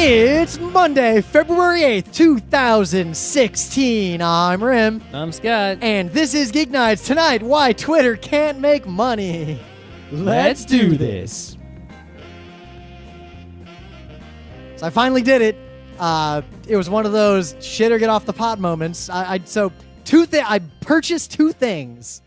It's Monday, February 8th, 2016. I'm Rim. I'm Scott. And this is Geek Nights. Tonight, why Twitter can't make money. Let's do this. So I finally did it. It was one of those shit or get off the pot moments. I purchased two things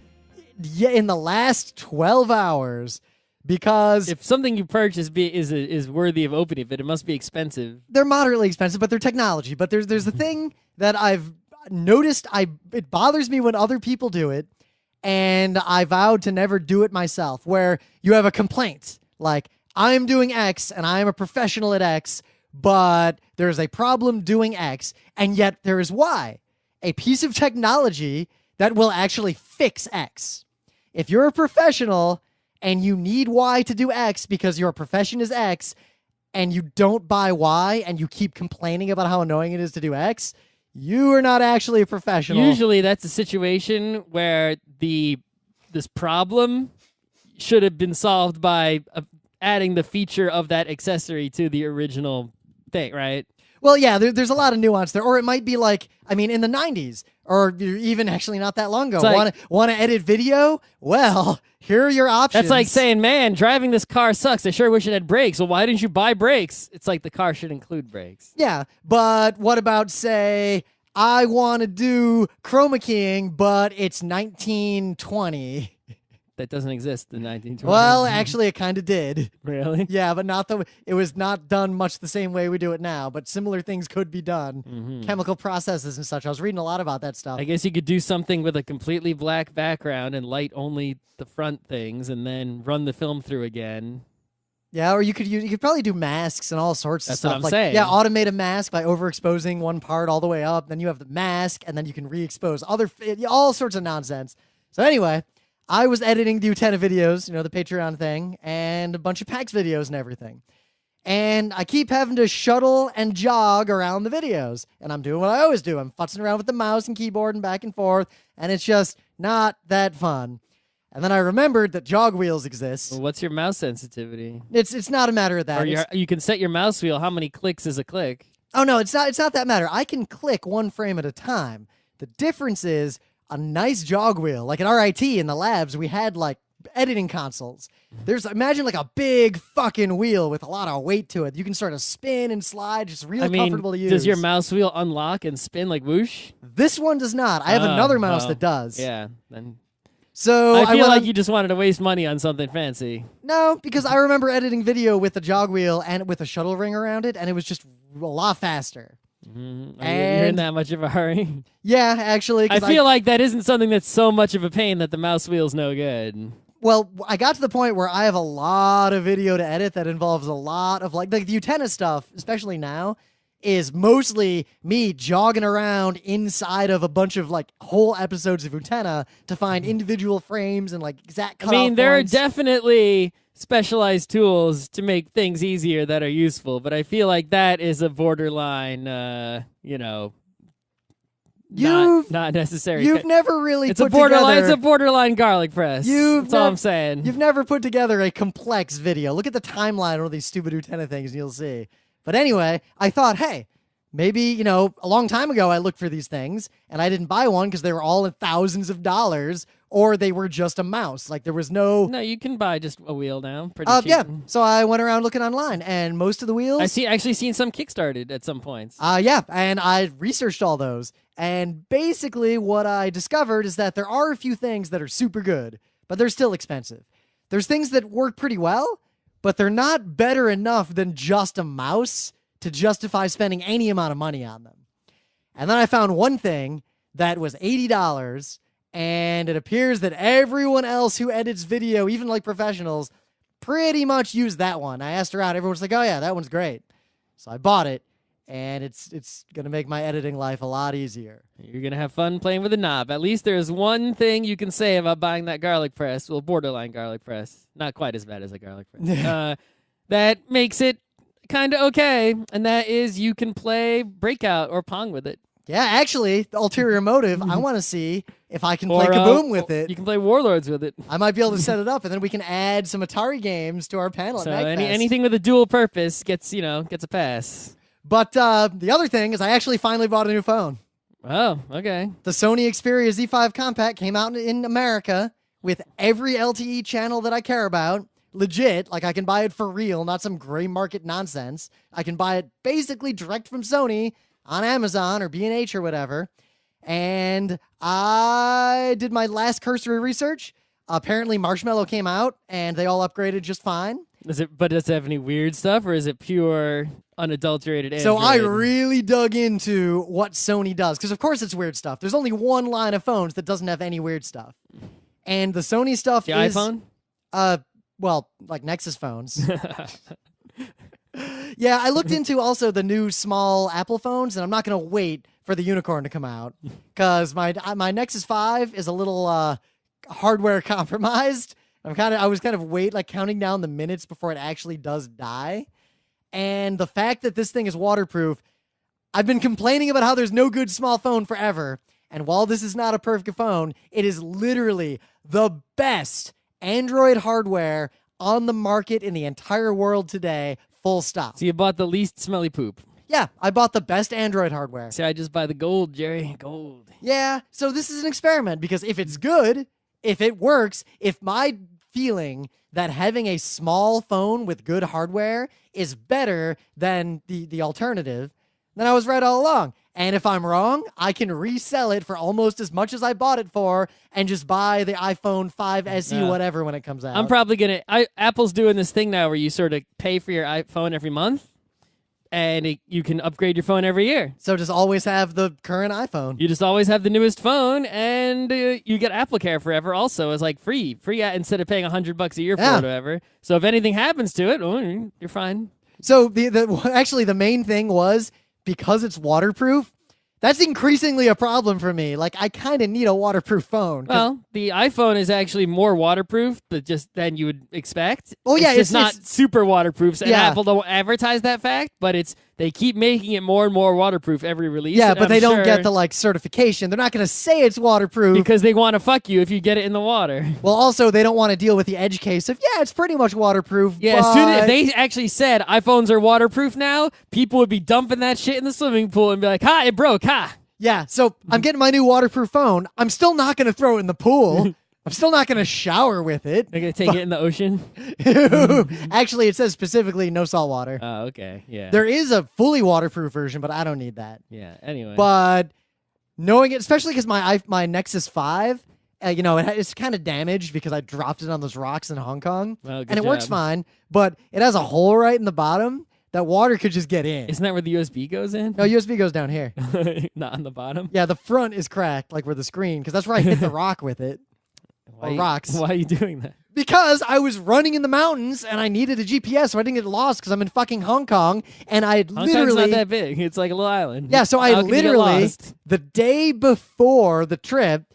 in the last 12 hours. Because if something you purchase is worthy of opening, but it must be expensive. They're moderately expensive, but they're technology. But there's a thing that I've noticed. It bothers me when other people do it, and I vowed to never do it myself. Where you have a complaint, like I'm doing X and I am a professional at X, but there's a problem doing X, and yet there is Y, a piece of technology that will actually fix X. If you're a professional and you need Y to do X because your profession is X, and you don't buy Y, and you keep complaining about how annoying it is to do X, you are not actually a professional. Usually that's a situation where this problem should have been solved by adding the feature of that accessory to the original thing, right? Well, yeah, there's a lot of nuance there. Or it might be like, I mean, in the 90s, or even actually not that long ago, like, want to edit video? Well, here are your options. That's like saying, man, driving this car sucks. I sure wish it had brakes. Well, why didn't you buy brakes? It's like the car should include brakes. Yeah, but what about, say, I want to do chroma keying, but it's 1920. That doesn't exist in 1920. Well, actually, it kind of did. Really? Yeah, but it was not done much the same way we do it now, but similar things could be done. Mm-hmm. Chemical processes and such. I was reading a lot about that stuff. I guess you could do something with a completely black background and light only the front things and then run the film through again. Yeah, or you could probably do masks and all sorts of stuff. That's what I'm saying. Yeah, automate a mask by overexposing one part all the way up. Then you have the mask, and then you can re-expose all sorts of nonsense. So anyway, I was editing the Utena videos, the Patreon thing, and a bunch of PAX videos and everything. And I keep having to shuttle and jog around the videos. And I'm doing what I always do. I'm futzing around with the mouse and keyboard and back and forth, and it's just not that fun. And then I remembered that jog wheels exist. Well, what's your mouse sensitivity? It's not a matter of that. Or you can set your mouse wheel. How many clicks is a click? Oh, no, it's not that matter. I can click one frame at a time. The difference is a nice jog wheel. Like at RIT in the labs, we had like editing consoles. Imagine like a big fucking wheel with a lot of weight to it. You can sort of spin and slide, just really comfortable to use. Does your mouse wheel unlock and spin like whoosh? This one does not. I have another mouse that does. Yeah, then. So I feel like you just wanted to waste money on something fancy. No, because I remember editing video with a jog wheel and with a shuttle ring around it, and it was just a lot faster. Mm-hmm. You're in that much of a hurry? Yeah, actually. I feel like that isn't something that's so much of a pain that the mouse wheel's no good. Well, I got to the point where I have a lot of video to edit that involves a lot of like the Utena stuff, especially now, is mostly me jogging around inside of a bunch of like whole episodes of Utena to find individual frames and like exact cutoff points. There are definitely specialized tools to make things easier that are useful, but I feel like that is a borderline, not necessary. You've never really It's a borderline garlic press. That's all I'm saying. You've never put together a complex video. Look at the timeline of all these stupid Utena things and you'll see. But anyway, I thought, hey, maybe, a long time ago I looked for these things and I didn't buy one because they were all in thousands of dollars or they were just a mouse. Like there was no... No, you can buy just a wheel now. Pretty cheap. Yeah. So I went around looking online and most of the wheels... actually seen some Kickstarted at some points. Yeah, and I researched all those. And basically what I discovered is that there are a few things that are super good, but they're still expensive. There's things that work pretty well, but they're not better enough than just a mouse to justify spending any amount of money on them. And then I found one thing that was $80, and it appears that everyone else who edits video, even like professionals, pretty much use that one. I asked around, everyone's like, oh yeah, that one's great. So I bought it, and it's going to make my editing life a lot easier. You're going to have fun playing with the knob. At least there's one thing you can say about buying that garlic press. Well, borderline garlic press. Not quite as bad as a garlic press. That makes it kind of okay, and that is you can play Breakout or Pong with it. Yeah, actually, the ulterior motive, I want to see if I can play Kaboom with it. You can play Warlords with it. I might be able to set it up, and then we can add some Atari games to our panel. So anything with a dual purpose gets a pass. But the other thing is I actually finally bought a new phone. Oh, okay. The Sony Xperia Z5 Compact came out in America with every LTE channel that I care about. Legit, like I can buy it for real, not some gray market nonsense. I can buy it basically direct from Sony on Amazon or B&H or whatever. And I did my last cursory research. Apparently Marshmallow came out and they all upgraded just fine. Does it have any weird stuff, or is it pure unadulterated Android? So I really dug into what Sony does, because of course it's weird stuff. There's only one line of phones that doesn't have any weird stuff. And the Sony stuff the is... iPhone? Well, like Nexus phones. Yeah, I looked into also the new small Apple phones, and I'm not going to wait for the unicorn to come out, because my Nexus 5 is a little hardware compromised. I was kind of counting down the minutes before it actually does die. And the fact that this thing is waterproof, I've been complaining about how there's no good small phone forever. And while this is not a perfect phone, it is literally the best Android hardware on the market in the entire world today, full stop. So you bought the least smelly poop. Yeah, I bought the best Android hardware. See, I just buy the gold, Jerry. Gold. Yeah, so this is an experiment, because if it's good, if it works, if my feeling that having a small phone with good hardware is better than the alternative, then I was right all along. And if I'm wrong, I can resell it for almost as much as I bought it for and just buy the iPhone 5 SE whatever when it comes out. I'm probably going to... Apple's doing this thing now where you sort of pay for your iPhone every month, and you can upgrade your phone every year. So just always have the current iPhone. You just always have the newest phone, and you get AppleCare forever also as like free instead of paying $100 a year for it or whatever. So if anything happens to it, you're fine. So actually the main thing was, because it's waterproof, that's increasingly a problem for me. Like, I kind of need a waterproof phone. Well, the iPhone is actually more waterproof than you would expect. Oh, yeah. It's not super waterproof. And yeah. Apple don't advertise that fact, but they keep making it more and more waterproof every release. Yeah, but they don't get the certification. They're not going to say it's waterproof. Because they want to fuck you if you get it in the water. Well, also, they don't want to deal with the edge case of, yeah, it's pretty much waterproof. Yeah, as soon as they actually said iPhones are waterproof now, people would be dumping that shit in the swimming pool and be like, ha, it broke, ha. Yeah, so I'm getting my new waterproof phone. I'm still not going to throw it in the pool. I'm still not going to shower with it. They're going to take it in the ocean? Actually, it says specifically no salt water. Oh, okay, yeah. There is a fully waterproof version, but I don't need that. Yeah, anyway. But knowing it, especially because my Nexus 5, it's kind of damaged because I dropped it on those rocks in Hong Kong. Well, and it works fine, but it has a hole right in the bottom that water could just get in. Isn't that where the USB goes in? No, USB goes down here. Not on the bottom? Yeah, the front is cracked, like where the screen, because that's where I hit the rock with it. Rocks. Why are you doing that? Because I was running in the mountains and I needed a GPS so I didn't get lost because I'm in fucking Hong Kong and I Hong Kong's literally... not that big. It's like a little island. Yeah, so I literally, lost? the day before the trip,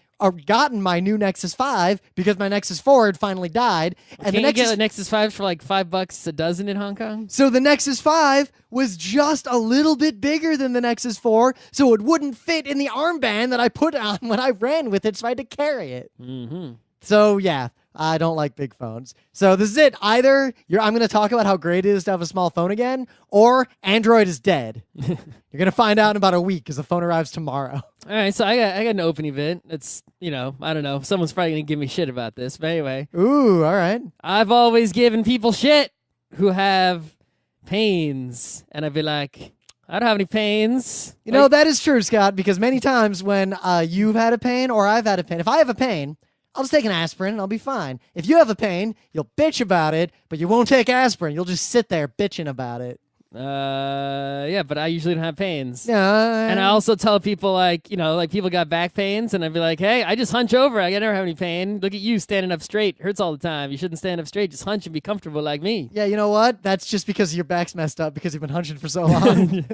gotten my new Nexus 5 because my Nexus 4 had finally died. And Can't you get a Nexus 5 for like $5 a dozen in Hong Kong? So the Nexus 5 was just a little bit bigger than the Nexus 4, so it wouldn't fit in the armband that I put on when I ran with it, so I had to carry it. Mm-hmm. So yeah, I don't like big phones. So this is it. Either I'm going to talk about how great it is to have a small phone again, or Android is dead. You're going to find out in about a week because the phone arrives tomorrow. All right, so I got an open event. It's, I don't know. Someone's probably going to give me shit about this, but anyway. Ooh, all right. I've always given people shit who have pains, and I'd be like, I don't have any pains. That is true, Scott, because many times when you've had a pain or I've had a pain, if I have a pain, I'll just take an aspirin and I'll be fine. If you have a pain, you'll bitch about it, but you won't take aspirin. You'll just sit there bitching about it. Yeah, but I usually don't have pains. Yeah. And I also tell people like people got back pains and I'd be like, hey, I just hunch over. I never have any pain. Look at you standing up straight. Hurts all the time. You shouldn't stand up straight. Just hunch and be comfortable like me. Yeah, you know what? That's just because your back's messed up because you've been hunching for so long.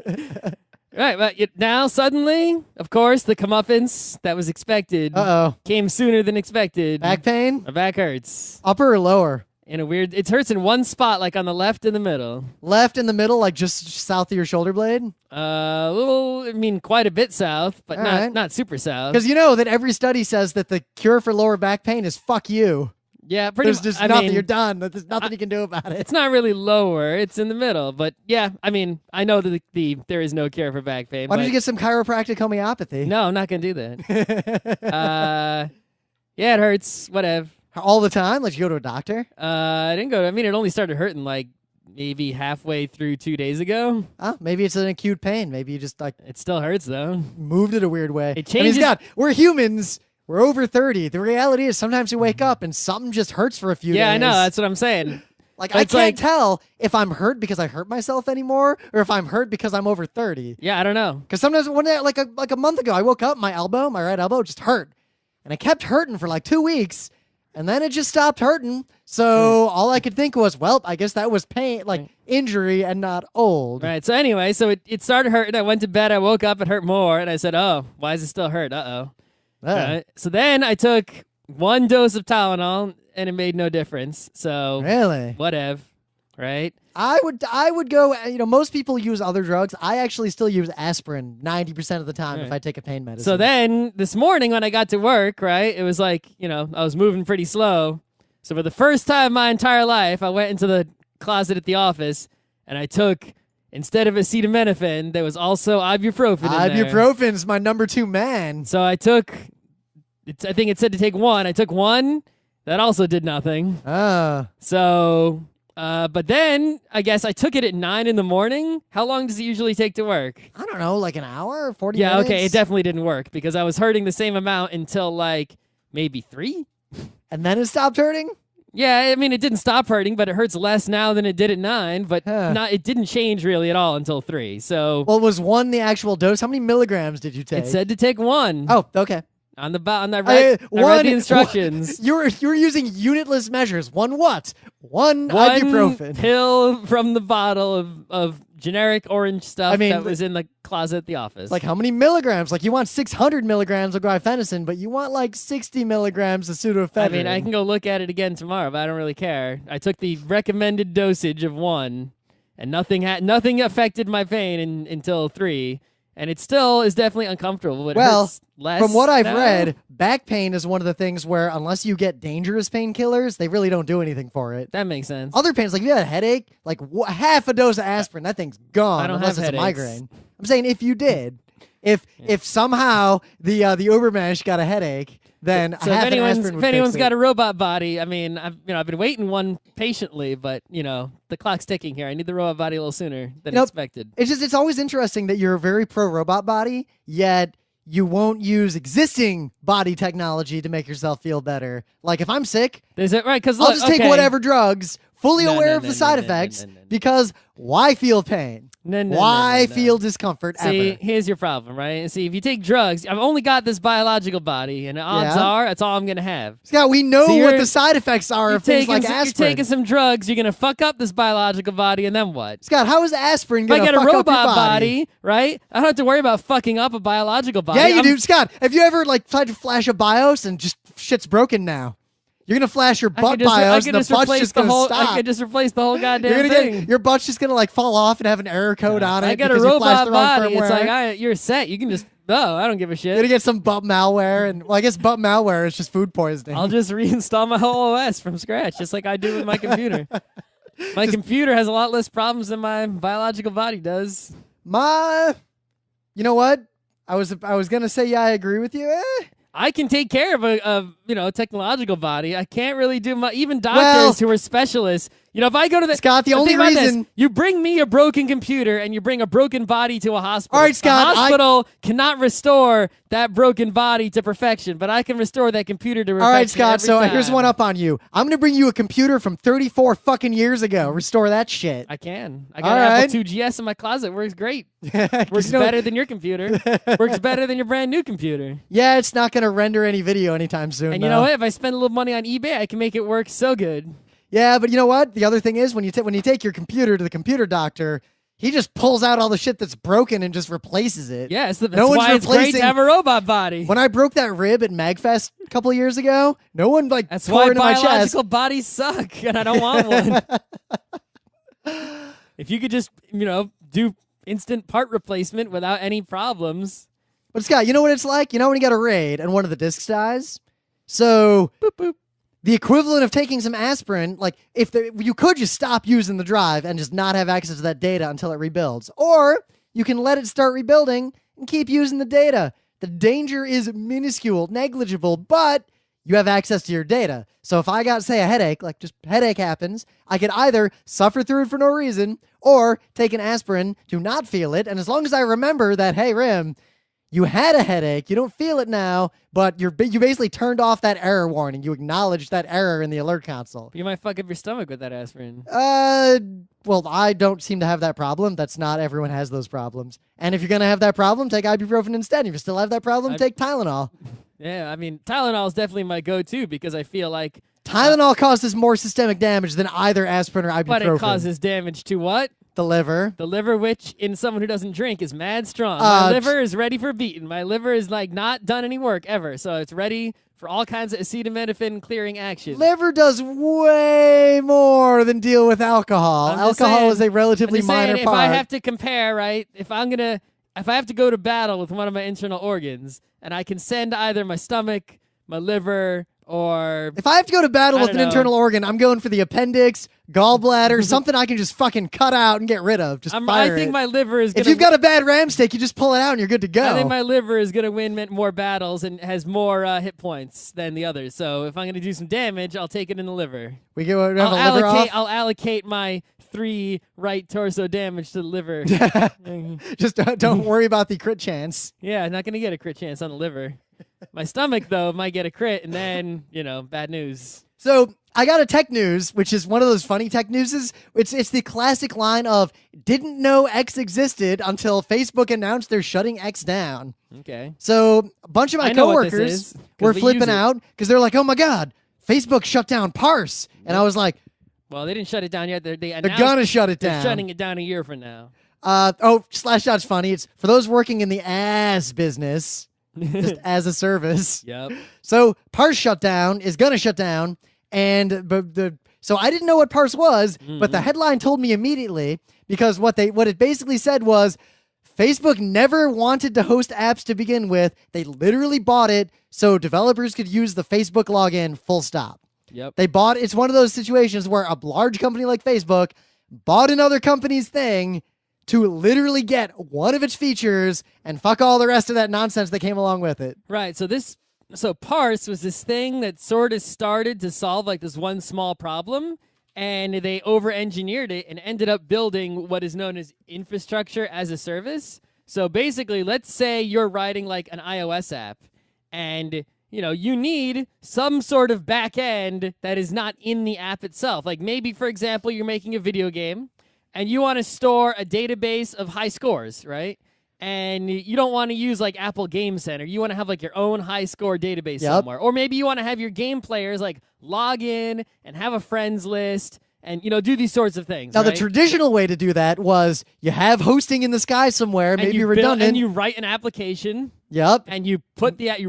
Right, but now suddenly, of course, the comeuppance that was expected came sooner than expected. Back pain? My back hurts. Upper or lower? It hurts in one spot, like on the left in the middle. Left in the middle, like just south of your shoulder blade? Quite a bit south, but not super south. Because you know that every study says that the cure for lower back pain is fuck you. Yeah, pretty There's much. just I nothing. mean, You're done. There's nothing you can do about it. it's not really lower. It's in the middle. But yeah, I mean, I know that there is no cure for back pain. Why don't but you get some chiropractic homeopathy? No, I'm not gonna do that. Yeah, it hurts. Whatever. All the time? Like you go to a doctor? I didn't go. I mean, it only started hurting like maybe halfway through 2 days ago. Oh, maybe it's an acute pain. Maybe you just like It still hurts though. moved it a weird way. It changes- God, we're humans. We're over 30. The reality is sometimes you wake up and something just hurts for a few days. Yeah, I know. That's what I'm saying. Like But I it's can't like- tell if I'm hurt because I hurt myself anymore or if I'm hurt because I'm over 30. Yeah, I don't know. Because sometimes like a month ago, I woke up, my right elbow just hurt. And it kept hurting for like 2 weeks. And then it just stopped hurting. So all I could think was, well, I guess that was pain, like injury and not old. Right. So anyway, it started hurting. I went to bed. I woke up. It hurt more, and I said, "Oh, why does it still hurt? Uh-oh." Right? So then I took 1 dose of Tylenol, and it made no difference. So Really? whatever. Right. I would go, most people use other drugs. I actually still use aspirin 90% of the time if Right. I take a pain medicine. So then this morning when I got to work, right, it was like, I was moving pretty slow. So for the first time in my entire life, I went into the closet at the office and I took, instead of acetaminophen, there was also ibuprofen in there. Ibuprofen's my number 2 man. So I took, I think it said to take 1. I took 1. That also did nothing. So, but then I guess I took it at 9 in the morning. How long does it usually take to work? I don't know, like an hour or 40 Yeah, minutes? okay, it definitely didn't work because I was hurting the same amount until like maybe 3. And then it stopped hurting? Yeah, I mean, it didn't stop hurting, but it hurts less now than it did at 9. But Huh. it didn't change really at all until 3. So Well, was 1 the actual dose? How many milligrams did you take? it said to take 1. Oh, okay. On that I read the instructions. You were using unitless measures. 1 what? 1 1 ibuprofen. pill from the bottle of generic orange stuff I mean, that was in the closet at the office. Like how many milligrams? Like you want 600 milligrams of guaifenesin, but you want like 60 milligrams of pseudoephedrine. I mean, I can go look at it again tomorrow, but I don't really care. I took the recommended dosage of 1, and nothing affected my pain until 3. And it still is definitely uncomfortable, but it hurts less. From what I've now. read, back pain is one of the things where unless you get dangerous painkillers, they really don't do anything for it. That makes sense. Other pains, like if you had a headache, like half a dose of aspirin, that thing's gone I don't unless have it's a headaches. migraine. I'm saying if you did. If somehow the Ubermensch got a headache, then So half if an aspirin anyone's, would if anyone's fix got it. a robot body, I mean, I've been waiting 1 patiently, but the clock's ticking here. I need the robot body a little sooner than expected. It's always interesting that you're very pro robot body, yet you won't use existing body technology to make yourself feel better. Like if I'm sick, Is it right? Because I'll just take whatever drugs, fully No, aware no, of no, the no, side no, no, effects, no, no, no. because why feel pain? Why feel discomfort See, ever? here's your problem, right? See, if you take drugs, I've only got this biological body, and odds Yeah. are that's all I'm gonna have. Scott, we know So what you're- the side effects are of things like you're aspirin. taking some drugs, you're gonna fuck up this biological body, and then what? Scott, how is aspirin If I going to get a fuck up your robot body? right? I don't have to worry about fucking up a biological body. Yeah, you I'm- do. Scott, have you ever tried to flash a BIOS and just shit's broken now? You're going to flash your I butt could just, I BIOS could and the just butt's replace just the going to whole. stop. I could just replace the whole goddamn You're gonna thing. your butt's just gonna fall off and have an error code on it. I got a because you flashed robot the wrong body. It's firmware. like you're set. You can just. Oh, I don't give a You're gonna shit. get some butt malware, and I guess butt malware is just food poisoning. I'll just reinstall my whole OS from scratch, just like I do with my computer. My computer has a lot less problems than my biological body does. You know what? I was gonna say yeah, I agree with you. I can take care of a technological body. I can't really do even doctors who are specialists. If I go to the Scott, the but only think about this. reason- You bring me a broken computer and you bring a broken body to a hospital. All right, Scott, the hospital cannot restore that broken body to perfection, but I can restore that computer to perfection. All right, Scott. every So time. here's one up on you. I'm gonna bring you a computer from 34 fucking years ago. Restore that shit. I can. I got All an right. Apple II GS in my closet. Works great. 'Cause Works you know- better than your computer. Works better than your brand new computer. Yeah, it's not gonna render any video anytime soon. And you know what? If I spend a little money on eBay, I can make it work so good. Yeah, but you know what? The other thing is when you take your computer to the computer doctor, he just pulls out all the shit that's broken and just replaces it. Yeah, that's No one's why it's great replacing- to have a robot body. When I broke that rib at MagFest a couple years ago, no one That's tore why into my chest. biological bodies suck, and I don't want one. If you could just, do instant part replacement without any problems. But Scott, you know what it's like? You know when you got a raid and one of the discs dies? So Boop, boop. the equivalent of taking some aspirin, like you could just stop using the drive and just not have access to that data until it rebuilds. Or you can let it start rebuilding and keep using the data. The danger is minuscule, negligible, but you have access to your data. So if I got, say, a headache, like just headache happens, I could either suffer through it for no reason or take an aspirin to not feel it. And as long as I remember that, hey, Rim, you had a headache, you don't feel it now, but you basically turned off that error warning. You acknowledged that error in the alert console. You might fuck up your stomach with that aspirin. Well, I don't seem to have that problem. That's not everyone has those problems. And if you're going to have that problem, take ibuprofen instead. If you still have that problem, take Tylenol. Yeah, I mean, Tylenol is definitely my go-to because I feel like... Tylenol causes more systemic damage than either aspirin or ibuprofen. But it causes damage to what? The liver. The liver, which in someone who doesn't drink is mad strong. My liver is ready for beating. My liver is like not done any work ever, so it's ready for all kinds of acetaminophen clearing action. Liver does way more than deal with alcohol. Alcohol is a relatively minor part. If I have to compare, right? If I have to go to battle with one of my internal organs, and I can send either my stomach, my liver, or... If I have to go to battle with an internal organ, I'm going for the appendix, gallbladder, something I can just fucking cut out and get rid of. Just fire I think my liver is If you've got a bad ram steak, you just pull it out and you're good to go. I think my liver is going to win more battles and has more hit points than the others. So if I'm going to do some damage, I'll take it in the liver. I'll allocate my 3 right torso damage to the liver. Just don't worry about the crit chance. Yeah, not going to get a crit chance on the liver. My stomach, though, might get a crit, and then, bad news. So I got a tech news, which is one of those funny tech newses. It's the classic line of, didn't know X existed until Facebook announced they're shutting X down. Okay. So a bunch of my coworkers were flipping out because they're like, oh my God, Facebook shut down Parse. And I was like... Well, they didn't shut it down yet. They're going to shut it down. They're shutting it down a year from now. Slashdot's funny. It's for those working in the ass business... just as a service. Yep. So Parse is gonna shut down, so I didn't know what Parse was, but the headline told me immediately because what it basically said was Facebook never wanted to host apps to begin with. They literally bought it so developers could use the Facebook login. Full stop. Yep. It's one of those situations where a large company like Facebook bought another company's thing to literally get one of its features and fuck all the rest of that nonsense that came along with it. Right. So Parse was this thing that sort of started to solve like this one small problem, and they over-engineered it and ended up building what is known as infrastructure as a service. So basically, let's say you're writing like an iOS app, and you need some sort of back end that is not in the app itself. Like maybe, for example, you're making a video game, and you want to store a database of high scores, right? And you don't want to use like Apple Game Center. You want to have like your own high score database somewhere. Or maybe you want to have your game players like log in and have a friends list and, do these sorts of things. Now, the traditional way to do that was you have hosting in the sky somewhere, maybe redundant. And you write an application. Yep. And you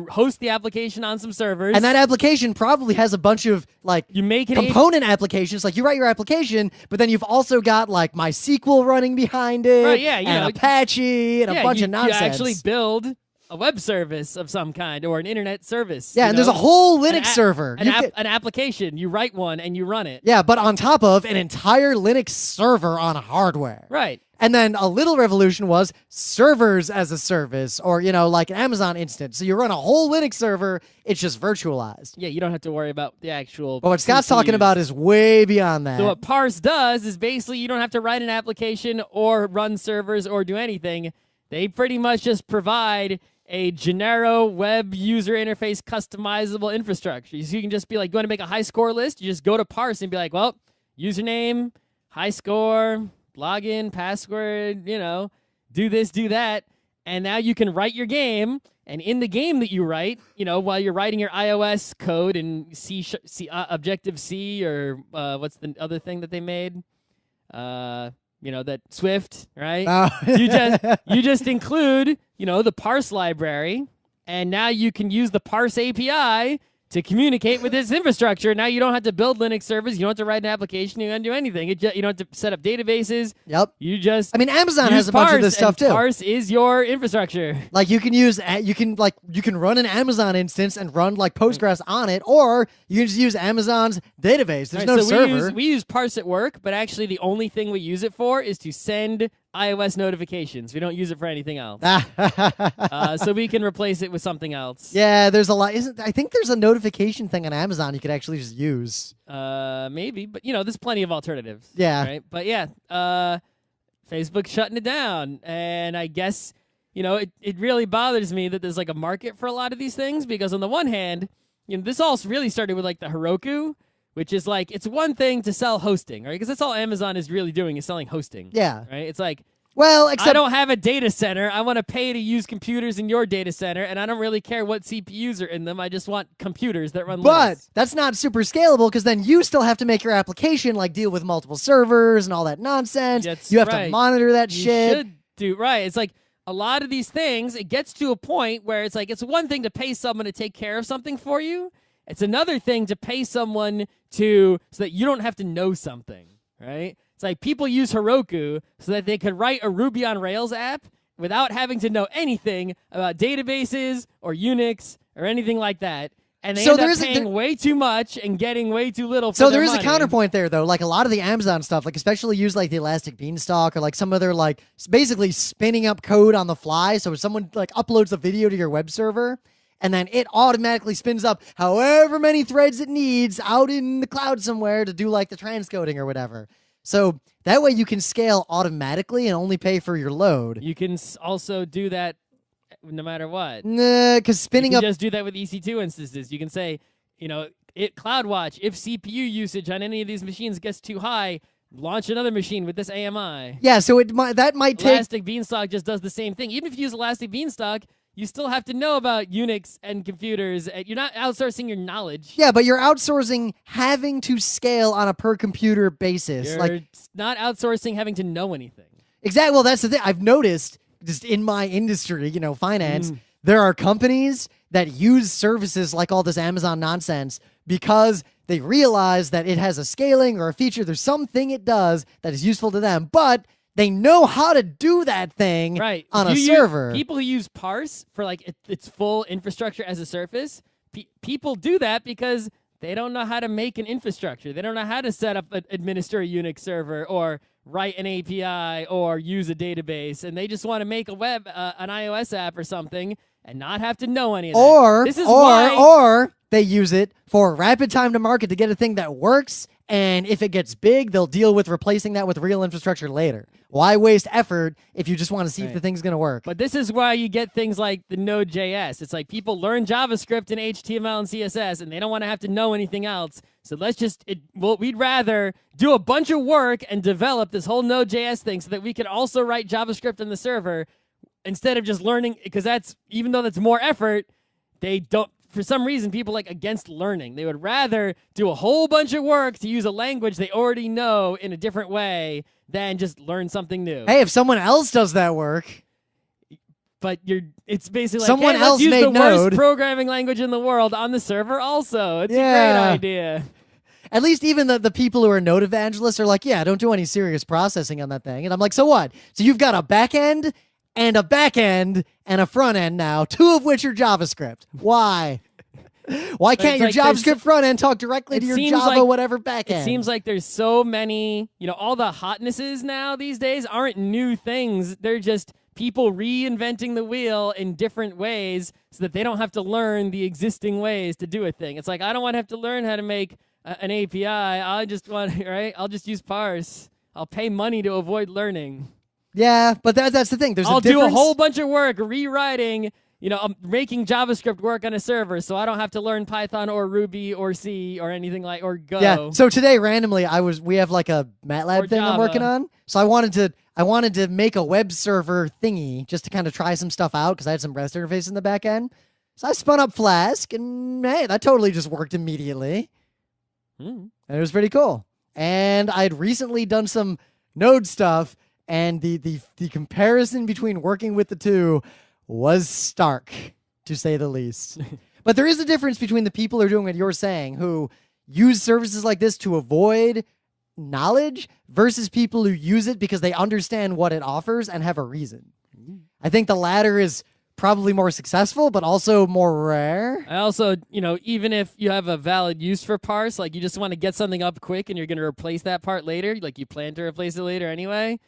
host the application on some servers. And that application probably has a bunch of component applications. Like you write your application, but then you've also got like MySQL running behind it. Right, yeah. And Apache and a bunch of nonsense. You actually build a web service of some kind or an internet service. Yeah, and there's a whole Linux server. An application. You write one and you run it. Yeah, but on top of an entire Linux server on hardware. Right. And then a little revolution was servers as a service or, like an Amazon instance. So you run a whole Linux server, it's just virtualized. Yeah, you don't have to worry about the actual... But what Scott's talking about is way beyond that. So what Parse does is basically you don't have to write an application or run servers or do anything. They pretty much just provide a Genero web user interface customizable infrastructure. So you can just be like, you want to make a high score list? You just go to Parse and be like, well, username, high score... login, password, do this, do that. And now you can write your game. And in the game that you write, while you're writing your iOS code in Objective-C or what's the other thing that they made? That Swift, right? Oh. You just include, the Parse library. And now you can use the Parse API to communicate with this infrastructure. Now you don't have to build Linux servers. You don't have to write an application. You don't do anything. You don't have to set up databases. Yep. You just I mean, Amazon use has a bunch of this parse, stuff and too. Parse is your infrastructure. Like you can run an Amazon instance and run like Postgres on it, or you can just use Amazon's database. There's no server. We use Parse at work, but actually the only thing we use it for is to send iOS notifications. We don't use it for anything else. So we can replace it with something else. Yeah, there's a lot. I think there's a notification thing on Amazon you could actually just use. Maybe, but there's plenty of alternatives. Yeah. Right. But yeah, Facebook's shutting it down, and I guess it really bothers me that there's like a market for a lot of these things, because on the one hand, this all really started with like the Heroku, which is like, it's one thing to sell hosting, right? Because that's all Amazon is really doing, is selling hosting. Yeah. Right? It's like, well, except I don't have a data center. I want to pay to use computers in your data center, and I don't really care what CPUs are in them. I just want computers that run But Linux. that's not super scalable, because then you still have to make your application like deal with multiple servers and all that nonsense. That's you have right. to monitor that You shit. should do, right. It's like a lot of these things, it gets to a point where it's like, it's one thing to pay someone to take care of something for you. It's another thing to pay someone so that you don't have to know something, right? It's like people use Heroku so that they could write a Ruby on Rails app without having to know anything about databases or Unix or anything like that. And they end up paying way too much and getting way too little for So their there is money. a counterpoint there, though. Like a lot of the Amazon stuff, like especially use like the Elastic Beanstalk or like some other like basically spinning up code on the fly. So if someone like uploads a video to your web server, and then it automatically spins up however many threads it needs out in the cloud somewhere to do like the transcoding or whatever. So that way you can scale automatically and only pay for your load. You can also do that no matter what. Nah, because spinning you up... can just do that with EC2 instances. You can say, CloudWatch, if CPU usage on any of these machines gets too high, launch another machine with this AMI. Yeah, so that might take... Elastic Beanstalk just does the same thing. Even if you use Elastic Beanstalk, you still have to know about Unix and computers. You're not outsourcing your knowledge. Yeah, but you're outsourcing having to scale on a per computer basis. You're not outsourcing having to know anything. Exactly. Well, that's the thing. I've noticed just in my industry, finance, there are companies that use services like all this Amazon nonsense because they realize that it has a scaling or a feature. There's something it does that is useful to them, but they know how to do that thing on a server. People who use Parse for like its full infrastructure as a service, people do that because they don't know how to make an infrastructure. They don't know how to set up, administer a Unix server or write an API or use a database, and they just want to make an iOS app or something and not have to know any of that. Or they use it for rapid time to market to get a thing that works, and if it gets big, they'll deal with replacing that with real infrastructure later. Why waste effort if you just want to see if the thing's going to work? But this is why you get things like the Node.js. It's like people learn JavaScript and HTML and CSS, and they don't want to have to know anything else. So let's we'd rather do a bunch of work and develop this whole Node.js thing so that we can also write JavaScript on the server instead of just learning, because even though that's more effort, they don't. For some reason, people against learning. They would rather do a whole bunch of work to use a language they already know in a different way than just learn something new. Hey, if someone else does that work... But it's basically someone let's else use made the Node. worst programming language in the world on the server also. It's a great idea. At least even the people who are Node evangelists are like, yeah, don't do any serious processing on that thing. And I'm like, so what? So you've got a back end and a back end and a front end now, two of which are JavaScript. Why? Why can't your JavaScript front end talk directly to your Java whatever back end? It seems like there's so many, all the hotnesses now these days aren't new things. They're just people reinventing the wheel in different ways so that they don't have to learn the existing ways to do a thing. It's like, I don't want to have to learn how to make an API. I'll just use Parse. I'll pay money to avoid learning. Yeah, but that's the thing. I'll do a whole bunch of work rewriting, making JavaScript work on a server, so I don't have to learn Python or Ruby or C or anything or Go. Yeah. So today, randomly, we have like a MATLAB thing I'm working on. So I wanted to make a web server thingy just to kind of try some stuff out because I had some REST interface in the back end. So I spun up Flask, and hey, that totally just worked immediately. And it was pretty cool. And I'd recently done some Node stuff, and the comparison between working with the two was stark, to say the least. But there is a difference between the people who are doing what you're saying, who use services like this to avoid knowledge, versus people who use it because they understand what it offers and have a reason. I think the latter is probably more successful, but also more rare. I also, even if you have a valid use for parse, like you just want to get something up quick and you're going to replace that part later, like you plan to replace it later anyway.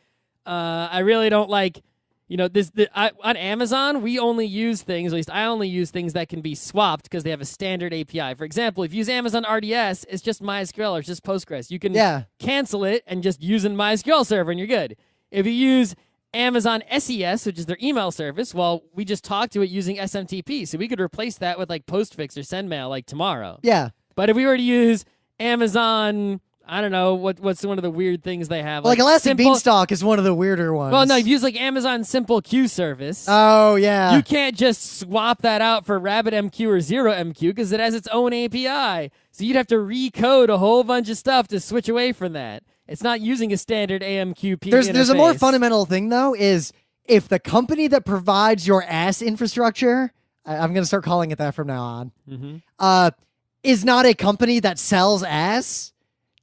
I really don't like, on Amazon, we only use things, at least I only use things that can be swapped because they have a standard API. For example, if you use Amazon RDS, it's just MySQL or it's just Postgres. You can cancel it and just use an MySQL server and you're good. If you use Amazon SES, which is their email service, well, we just talk to it using SMTP, so we could replace that with like Postfix or SendMail like tomorrow. Yeah. But if we were to use Amazon, I don't know, what's one of the weird things they have? Like Elastic Beanstalk is one of the weirder ones. Well, no, if you use like Amazon Simple Queue service. Oh, yeah. You can't just swap that out for RabbitMQ or ZeroMQ because it has its own API. So you'd have to recode a whole bunch of stuff to switch away from that. It's not using a standard AMQP interface. There's a more fundamental thing, though, is if the company that provides your ass infrastructure, I'm going to start calling it that from now on, is not a company that sells ass,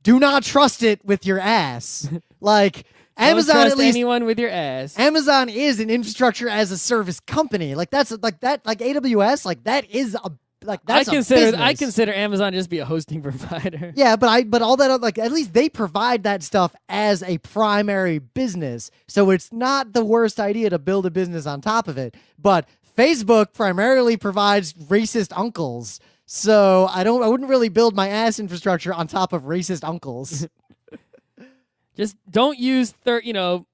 do not trust it with your ass. Like, Amazon, Don't trust at least anyone with your ass. Amazon is an infrastructure as a service company. Like, that's like that, like AWS, like that is a that's I consider Amazon just be a hosting provider. Yeah, but all that, like, at least they provide that stuff as a primary business, so it's not the worst idea to build a business on top of it. But Facebook primarily provides racist uncles, so I wouldn't really build my ass infrastructure on top of racist uncles. Just don't use if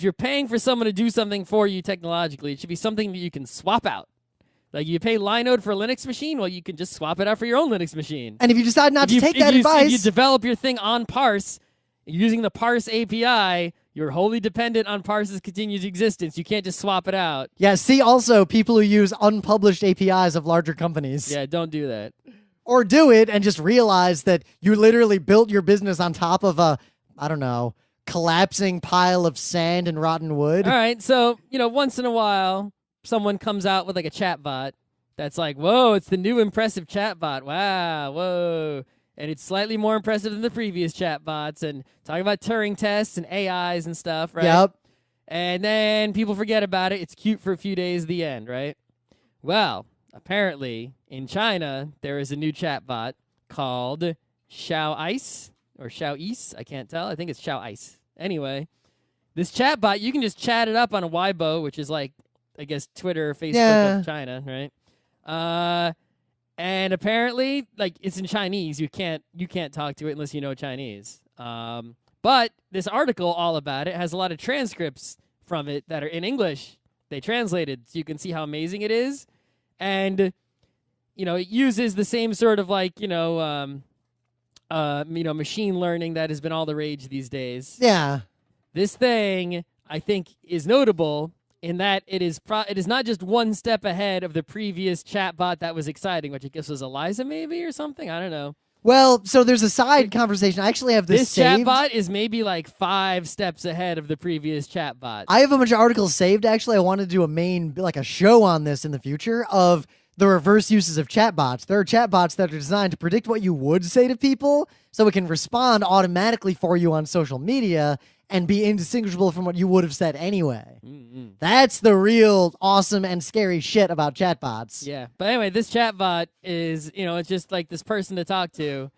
you're paying for someone to do something for you technologically, it should be something that you can swap out. Like, you pay Linode for a Linux machine, well, you can just swap it out for your own Linux machine. And if you decide not to take that advice... If you develop your thing on Parse, using the Parse API, you're wholly dependent on Parse's continued existence. You can't just swap it out. Yeah, see also people who use unpublished APIs of larger companies. Yeah, don't do that. Or do it and just realize that you literally built your business on top of a, I don't know, collapsing pile of sand and rotten wood. All right, so, once in a while, someone comes out with like a chatbot that's like, whoa, it's the new impressive chatbot. Wow, whoa. And it's slightly more impressive than the previous chatbots, and talking about Turing tests and AIs and stuff, right? Yep. And then people forget about it. It's cute for a few days, the end, right? Well, apparently in China, there is a new chatbot called Xiao Ice or Xiao Is. I can't tell. I think it's Xiao Ice. Anyway, this chatbot, you can just chat it up on a Weibo, which is like, I guess, Twitter, Facebook of China, right? And apparently, like, it's in Chinese. You can't talk to it unless you know Chinese. But this article all about it has a lot of transcripts from it that are in English. They translated, so you can see how amazing it is. And, it uses the same sort of like, machine learning that has been all the rage these days. Yeah. This thing, I think, is notable in that it is not just one step ahead of the previous chatbot that was exciting, which I guess was Eliza maybe or something. I don't know. Well, so there's a side conversation. I actually have this saved. Chatbot is maybe like 5 steps ahead of the previous chatbot. I have a bunch of articles saved. Actually, I wanted to do a show on this in the future of the reverse uses of chatbots. There are chatbots that are designed to predict what you would say to people, so it can respond automatically for you on social media and be indistinguishable from what you would have said anyway. Mm-hmm. That's the real awesome and scary shit about chatbots. Yeah. But anyway, this chatbot is, it's just like this person to talk to,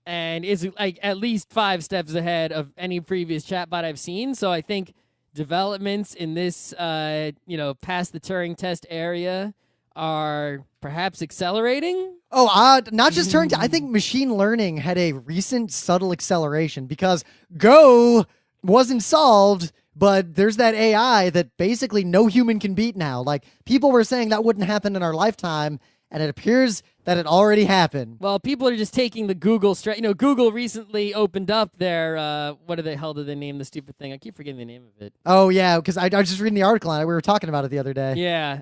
and is like at least 5 steps ahead of any previous chatbot I've seen. So I think developments in this, past the Turing test area are perhaps accelerating. Oh, not just Turing. I think machine learning had a recent subtle acceleration because Go wasn't solved, but there's that AI that basically no human can beat now. Like, people were saying that wouldn't happen in our lifetime, and it appears that it already happened. Well, people are just taking the Google Google recently opened up their, what the hell did they name the stupid thing? I keep forgetting the name of it. Oh, yeah, because I was just reading the article on it. We were talking about it the other day. Yeah.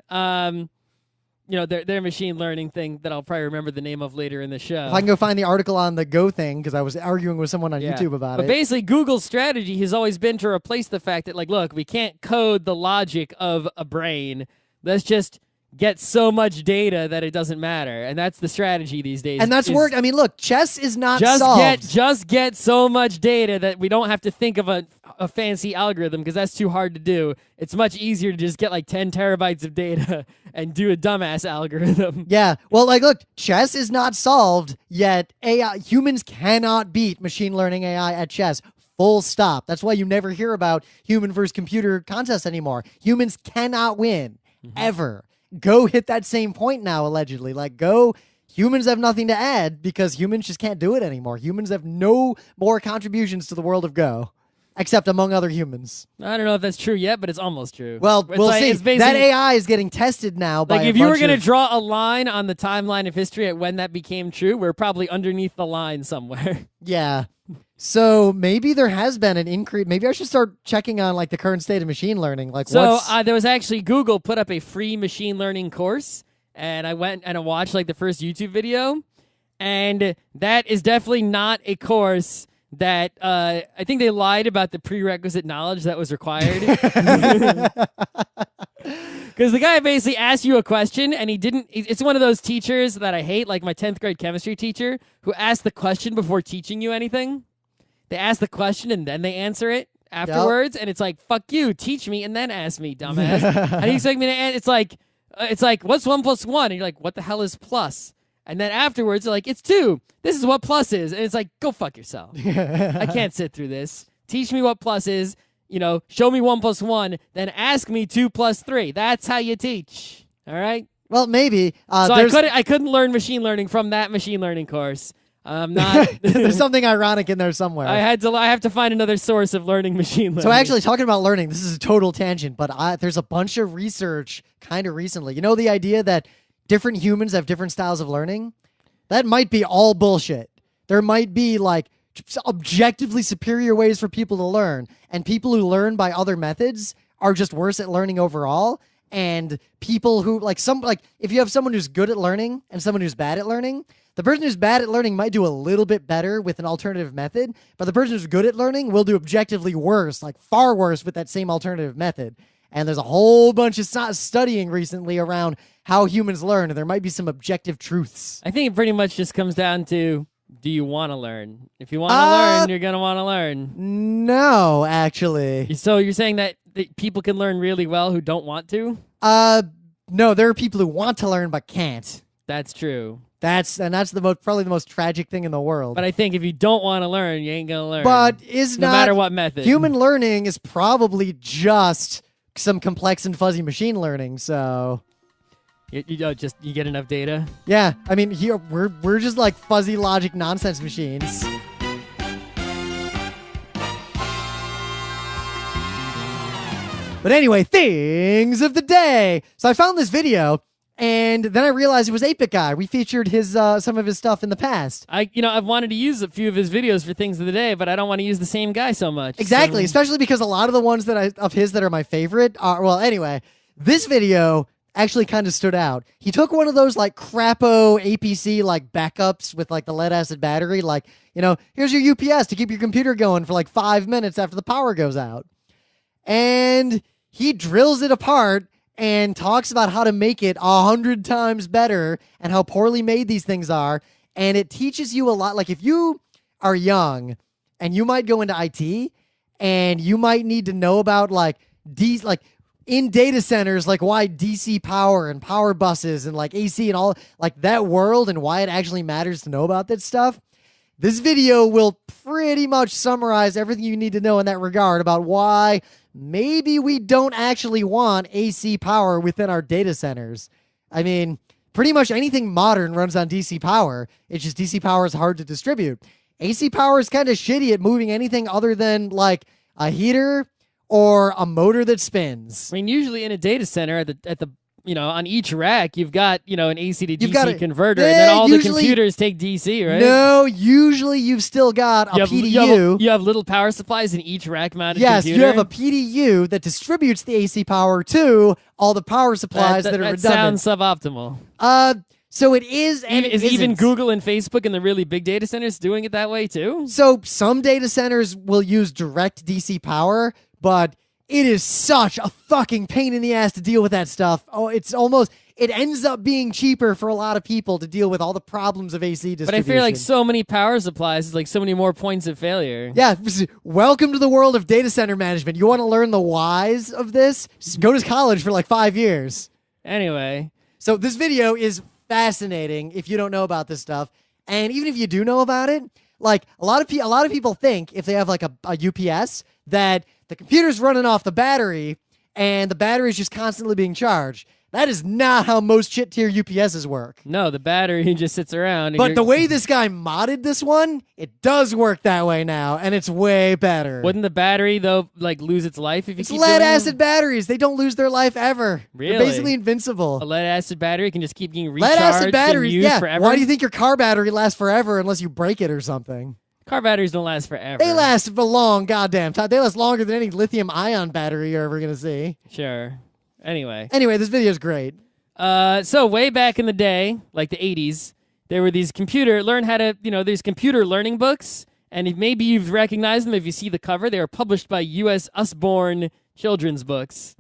Their machine learning thing that I'll probably remember the name of later in the show. If I can go find the article on the Go thing, because I was arguing with someone on YouTube about it. But basically, Google's strategy has always been to replace the fact that, like, look, we can't code the logic of a brain. Let's just get so much data that it doesn't matter, and that's the strategy these days. And that's worked. I mean, look, chess is not solved. Just get so much data that we don't have to think of a fancy algorithm, because that's too hard to do. It's much easier to just get like 10 terabytes of data and do a dumbass algorithm. Yeah. Well, like, look, chess is not solved yet. Humans cannot beat machine learning AI at chess. Full stop. That's why you never hear about human versus computer contests anymore. Humans cannot win ever. Go hit that same point now, allegedly. Like, go. Humans have nothing to add because humans just can't do it anymore. Humans have no more contributions to the world of Go, except among other humans. I don't know if that's true yet, but it's almost true. Well, we'll see. That AI is getting tested now by if you were going to draw a line on the timeline of history at when that became true, we're probably underneath the line somewhere. Yeah. So maybe there has been an increase. Maybe I should start checking on like the current state of machine learning. Like, so there was actually Google put up a free machine learning course, and I went and I watched like the first YouTube video, and that is definitely not a course that I think they lied about the prerequisite knowledge that was required. Because the guy basically asked you a question, and he didn't. It's one of those teachers that I hate, like my 10th grade chemistry teacher, who asked the question before teaching you anything. They ask the question, and then they answer it afterwards, and it's like, fuck you, teach me, and then ask me, dumbass. And he expects me to answer. It's like, what's 1 + 1? And you're like, what the hell is plus? And then afterwards, they're like, it's 2. This is what plus is. And it's like, go fuck yourself. I can't sit through this. Teach me what plus is. Show me 1 + 1, then ask me 2 + 3. That's how you teach. All right? Well, maybe. So I couldn't learn machine learning from that machine learning course. Not. There's something ironic in there somewhere. I have to find another source of learning machine learning. So actually, talking about learning, this is a total tangent, but there's a bunch of research kind of recently. You know, the idea that different humans have different styles of learning? That might be all bullshit. There might be like objectively superior ways for people to learn, and people who learn by other methods are just worse at learning overall. And people who if you have someone who's good at learning and someone who's bad at learning, the person who's bad at learning might do a little bit better with an alternative method, but the person who's good at learning will do objectively worse, like far worse, with that same alternative method. And there's a whole bunch of studying recently around how humans learn, and there might be some objective truths. I think it pretty much just comes down to, do you want to learn? If you want to learn, you're going to want to learn. No, actually. So you're saying that people can learn really well who don't want to? No, there are people who want to learn but can't. That's true. That's probably the most tragic thing in the world. But I think if you don't want to learn, you ain't going to learn. But no matter what method. Human learning is probably just some complex and fuzzy machine learning, so you get enough data. Yeah, I mean, here we're just like fuzzy logic nonsense machines. But anyway, things of the day. So I found this video, and then I realized it was 8-Bit Guy. We featured his some of his stuff in the past. I've wanted to use a few of his videos for things of the day, but I don't want to use the same guy so much. Exactly, especially because a lot of the ones of his that are my favorite are, well, anyway, this video actually kind of stood out. He took one of those like crapo APC like backups with like the lead acid battery, like, here's your UPS to keep your computer going for like 5 minutes after the power goes out. And he drills it apart and talks about how to make it 100 times better and how poorly made these things are. And it teaches you a lot. Like, if you are young and you might go into IT and you might need to know about in data centers, like why DC power and power buses and like AC and all like that world and why it actually matters to know about that stuff. This video will pretty much summarize everything you need to know in that regard about why maybe we don't actually want AC power within our data centers. I mean, pretty much anything modern runs on DC power. It's just DC power is hard to distribute. AC power is kind of shitty at moving anything other than like a heater or a motor that spins. I mean, usually in a data center at the on each rack, you've got, an AC to DC converter, and then all the computers take DC, right? No, usually you've still got a PDU. You have little power supplies in each rack-mounted computer? Yes, you have a PDU that distributes the AC power to all the power supplies that are redundant. That sounds suboptimal. So it is, and is even Google and Facebook and the really big data centers doing it that way too? So some data centers will use direct DC power, but it is such a fucking pain in the ass to deal with that stuff. Oh, it's it ends up being cheaper for a lot of people to deal with all the problems of AC distribution. But I feel like so many power supplies is like so many more points of failure. Yeah, welcome to the world of data center management. You want to learn the whys of this? Just go to college for like 5 years. Anyway. So this video is fascinating if you don't know about this stuff. And even if you do know about it, like a lot of people think if they have like a UPS that the computer's running off the battery and the battery is just constantly being charged. That is not how most shit tier UPSs work. No, the battery just sits around. But the way this guy modded this one, it does work that way now, and it's way better. Wouldn't the battery, though, like lose its life if you keep lead doing acid batteries. They don't lose their life ever. Really? They're basically invincible. A lead acid battery can just keep getting recharged Lead acid batteries, and used forever? Why do you think your car battery lasts forever unless you break it or something? Car batteries don't last forever. They last for long goddamn time. They last longer than any lithium-ion battery you're ever going to see. Sure. Anyway, this video's great. So way back in the day, like the 80s, there were these computer learning books, and maybe you've recognized them if you see the cover. They were published by U.S. Usborne Children's Books.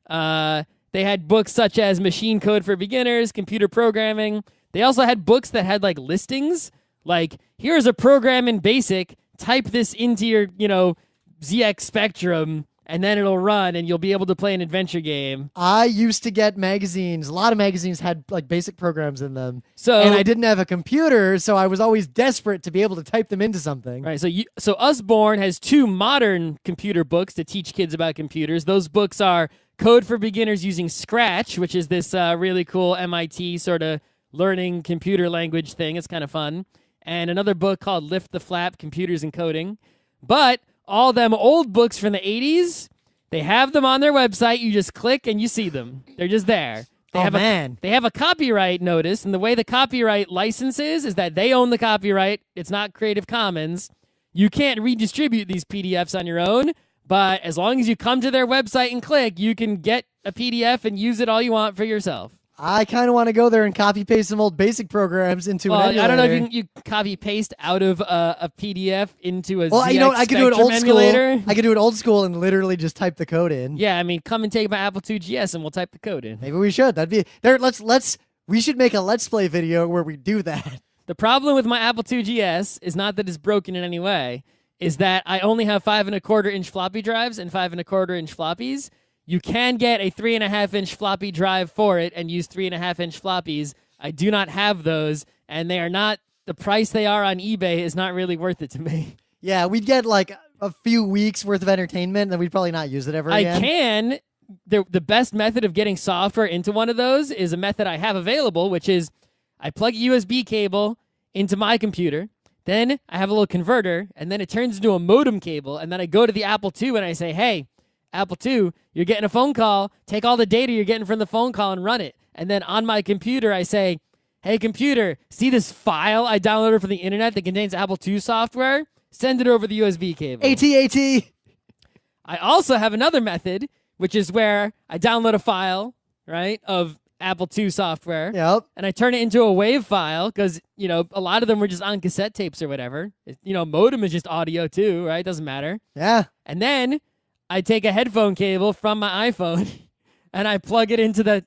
They had books such as Machine Code for Beginners, Computer Programming. They also had books that had like listings, like here's a program in BASIC, type this into your, ZX Spectrum, and then it'll run, and you'll be able to play an adventure game. I used to get magazines. A lot of magazines had like basic programs in them. And I didn't have a computer, so I was always desperate to be able to type them into something. Right. So Usborne has 2 modern computer books to teach kids about computers. Those books are Code for Beginners Using Scratch, which is this really cool MIT sort of learning computer language thing. It's kind of fun. And another book called Lift the Flap, Computers and Coding. But all them old books from the 80s, they have them on their website. You just click and you see them. They're just there. They have a copyright notice, and the way the copyright license is that they own the copyright. It's not Creative Commons. You can't redistribute these PDFs on your own, but as long as you come to their website and click, you can get a PDF and use it all you want for yourself. I kind of want to go there and copy-paste some old BASIC programs into an emulator. I don't know if you copy-paste out of a PDF into a ZX you know what? I could do it old emulator. school. I could do it old school and literally just type the code in. Yeah, I mean, come and take my Apple II GS and we'll type the code in. Maybe we should. That'd be there. We should make a Let's Play video where we do that. The problem with my Apple II GS is not that it's broken in any way, is that I only have 5 1/4 inch floppy drives and 5 1/4 inch floppies. You can get a 3 1/2 inch floppy drive for it and use 3 1/2 inch floppies. I do not have those, and they are not, the price they are on eBay is not really worth it to me. Yeah, we'd get like a few weeks worth of entertainment, and then we'd probably not use it ever again. The best method of getting software into one of those is a method I have available, which is I plug a USB cable into my computer, then I have a little converter, and then it turns into a modem cable, and then I go to the Apple II and I say, hey, Apple II, you're getting a phone call. Take all the data you're getting from the phone call and run it. And then on my computer, I say, hey, computer, see this file I downloaded from the internet that contains Apple II software? Send it over the USB cable. AT. I also have another method, which is where I download a file, right, of Apple II software. Yep. And I turn it into a WAV file because, a lot of them were just on cassette tapes or whatever. Modem is just audio too, right? Doesn't matter. Yeah. And then I take a headphone cable from my iPhone and I plug it into the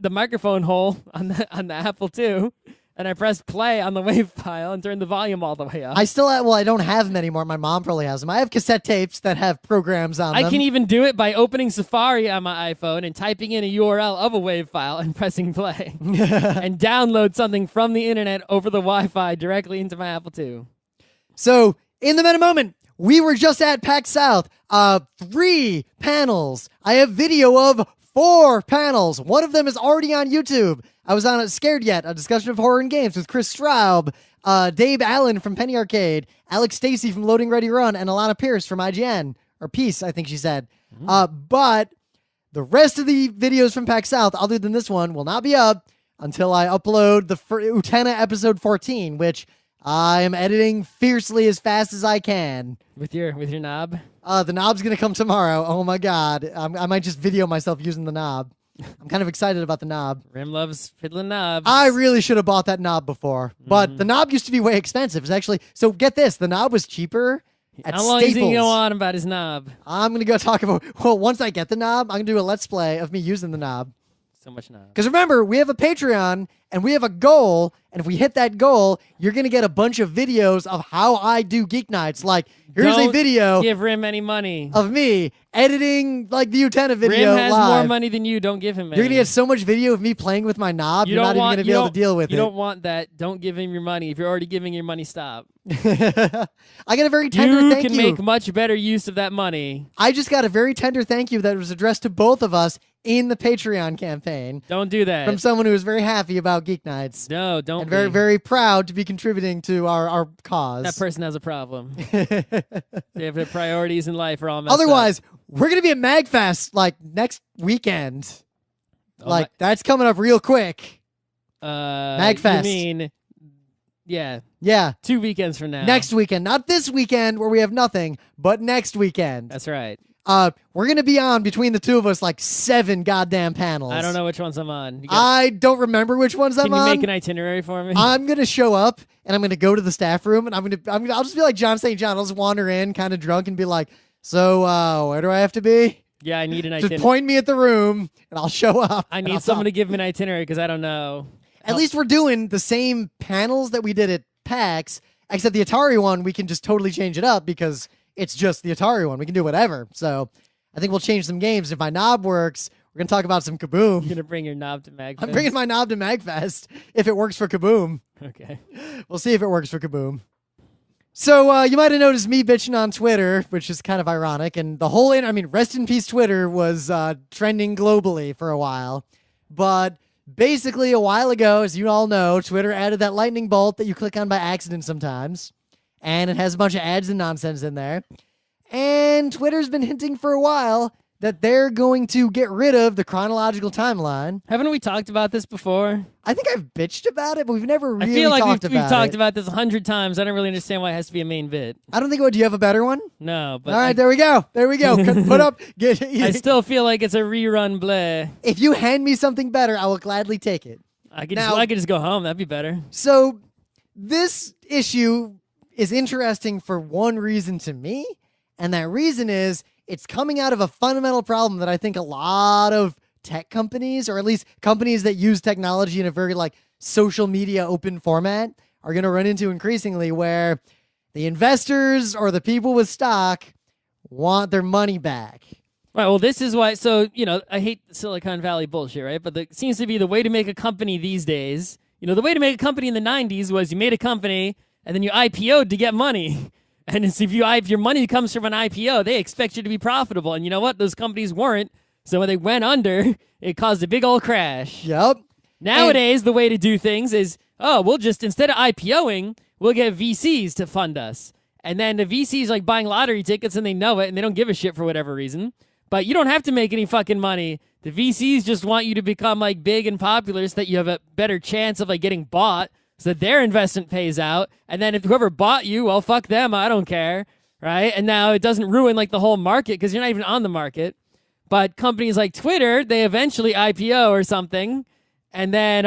microphone hole on the Apple II, and I press play on the WAV file and turn the volume all the way up. I don't have them anymore. My mom probably has them. I have cassette tapes that have programs on them. I can even do it by opening Safari on my iPhone and typing in a URL of a WAV file and pressing play and download something from the internet over the Wi-Fi directly into my Apple II. So, in the meta moment, we were just at PAX South. 3 panels. I have video of 4 panels. One of them is already on YouTube. I was on it, Scared Yet, a discussion of horror and games with Chris Straub, Dave Allen from Penny Arcade, Alex Stacy from Loading Ready Run, and Alana Pierce from IGN. Or Peace, I think she said. But the rest of the videos from PAX South, other than this one, will not be up until I upload the Utena episode 14, which I am editing fiercely as fast as I can. With your knob? The knob's going to come tomorrow. Oh my God. I might just video myself using the knob. I'm kind of excited about the knob. Rim loves fiddling knobs. I really should have bought that knob before, but the knob used to be way expensive. It's actually, so get this, the knob was cheaper at How long Staples. is he going to go on about his knob? I'm going to go talk about, once I get the knob, I'm going to do a Let's Play of me using the knob. So much knob. Because remember, we have a Patreon and we have a goal. And if we hit that goal, you're going to get a bunch of videos of how I do Geek Nights. Like, here's a video give Rim any money. of me editing like the Utena video Rim has live. more money than you. Don't give him any. You're going to get so much video of me playing with my knob, you're not even going to be able to deal with it. You don't want that. Don't give him your money. If you're already giving your money, stop. I got a very tender thank you. You can make much better use of that money. I just got a very tender thank you that was addressed to both of us in the Patreon campaign. Don't do that. From someone who was very happy about Geek Nights. No, don't and very, very proud to be contributing to our cause. That person has a problem. Their priorities in life are all messed Otherwise, up. we're going to be at MagFest like next weekend. That's coming up real quick. MagFest. You mean, yeah. Yeah. 2 weekends from now. Next weekend. Not this weekend where we have nothing, but next weekend. That's right. We're going to be on, between the two of us, like 7 goddamn panels. I don't know which ones I'm on. I don't remember which ones I'm on. Can you make an itinerary for me? I'm going to show up, and I'm going to go to the staff room, and I'll just be like John St. John. I'll just wander in, kind of drunk, and be like, so, where do I have to be? Yeah, I need an itinerary. Just point me at the room, and I'll show up. I need someone to give me an itinerary, because I don't know. At least we're doing the same panels that we did at PAX, except the Atari one, we can just totally change it up, because it's just the Atari one. We can do whatever. So I think we'll change some games. If my knob works, we're going to talk about some Kaboom. You're going to bring your knob to MagFest? I'm bringing my knob to MagFest if it works for Kaboom. Okay. We'll see if it works for Kaboom. So you might have noticed me bitching on Twitter, which is kind of ironic. And the whole, rest in peace Twitter was trending globally for a while. But basically a while ago, as you all know, Twitter added that lightning bolt that you click on by accident sometimes. And it has a bunch of ads and nonsense in there. And Twitter's been hinting for a while that they're going to get rid of the chronological timeline. Haven't we talked about this before? I think I've bitched about it, but we've never really I feel like talked we've about talked it. about this 100 times. I don't really understand why it has to be a main bit. I don't think. Do you have a better one? No, but all right, there we go. There we go. Put up. I still feel like it's a rerun bleh. If you hand me something better, I will gladly take it. I could just go home. That'd be better. So this issue is interesting for one reason to me, and that reason is it's coming out of a fundamental problem that I think a lot of tech companies, or at least companies that use technology in a very social media open format, are going to run into increasingly, where the investors or the people with stock want their money back. Right, well, this is why, I hate Silicon Valley bullshit, right? But it seems to be the way to make a company these days. The way to make a company in the 90s was you made a company and then you IPO'd to get money. And if your money comes from an IPO, they expect you to be profitable. And you know what? Those companies weren't. So when they went under, it caused a big old crash. Yep. Nowadays, the way to do things is, we'll just, instead of IPOing, we'll get VCs to fund us. And then the VCs like buying lottery tickets and they know it and they don't give a shit for whatever reason. But you don't have to make any fucking money. The VCs just want you to become big and popular so that you have a better chance of getting bought, so that their investment pays out. And then if whoever bought you, well, fuck them. I don't care. Right? And now it doesn't ruin the whole market because you're not even on the market. But companies like Twitter, they eventually IPO or something. And then,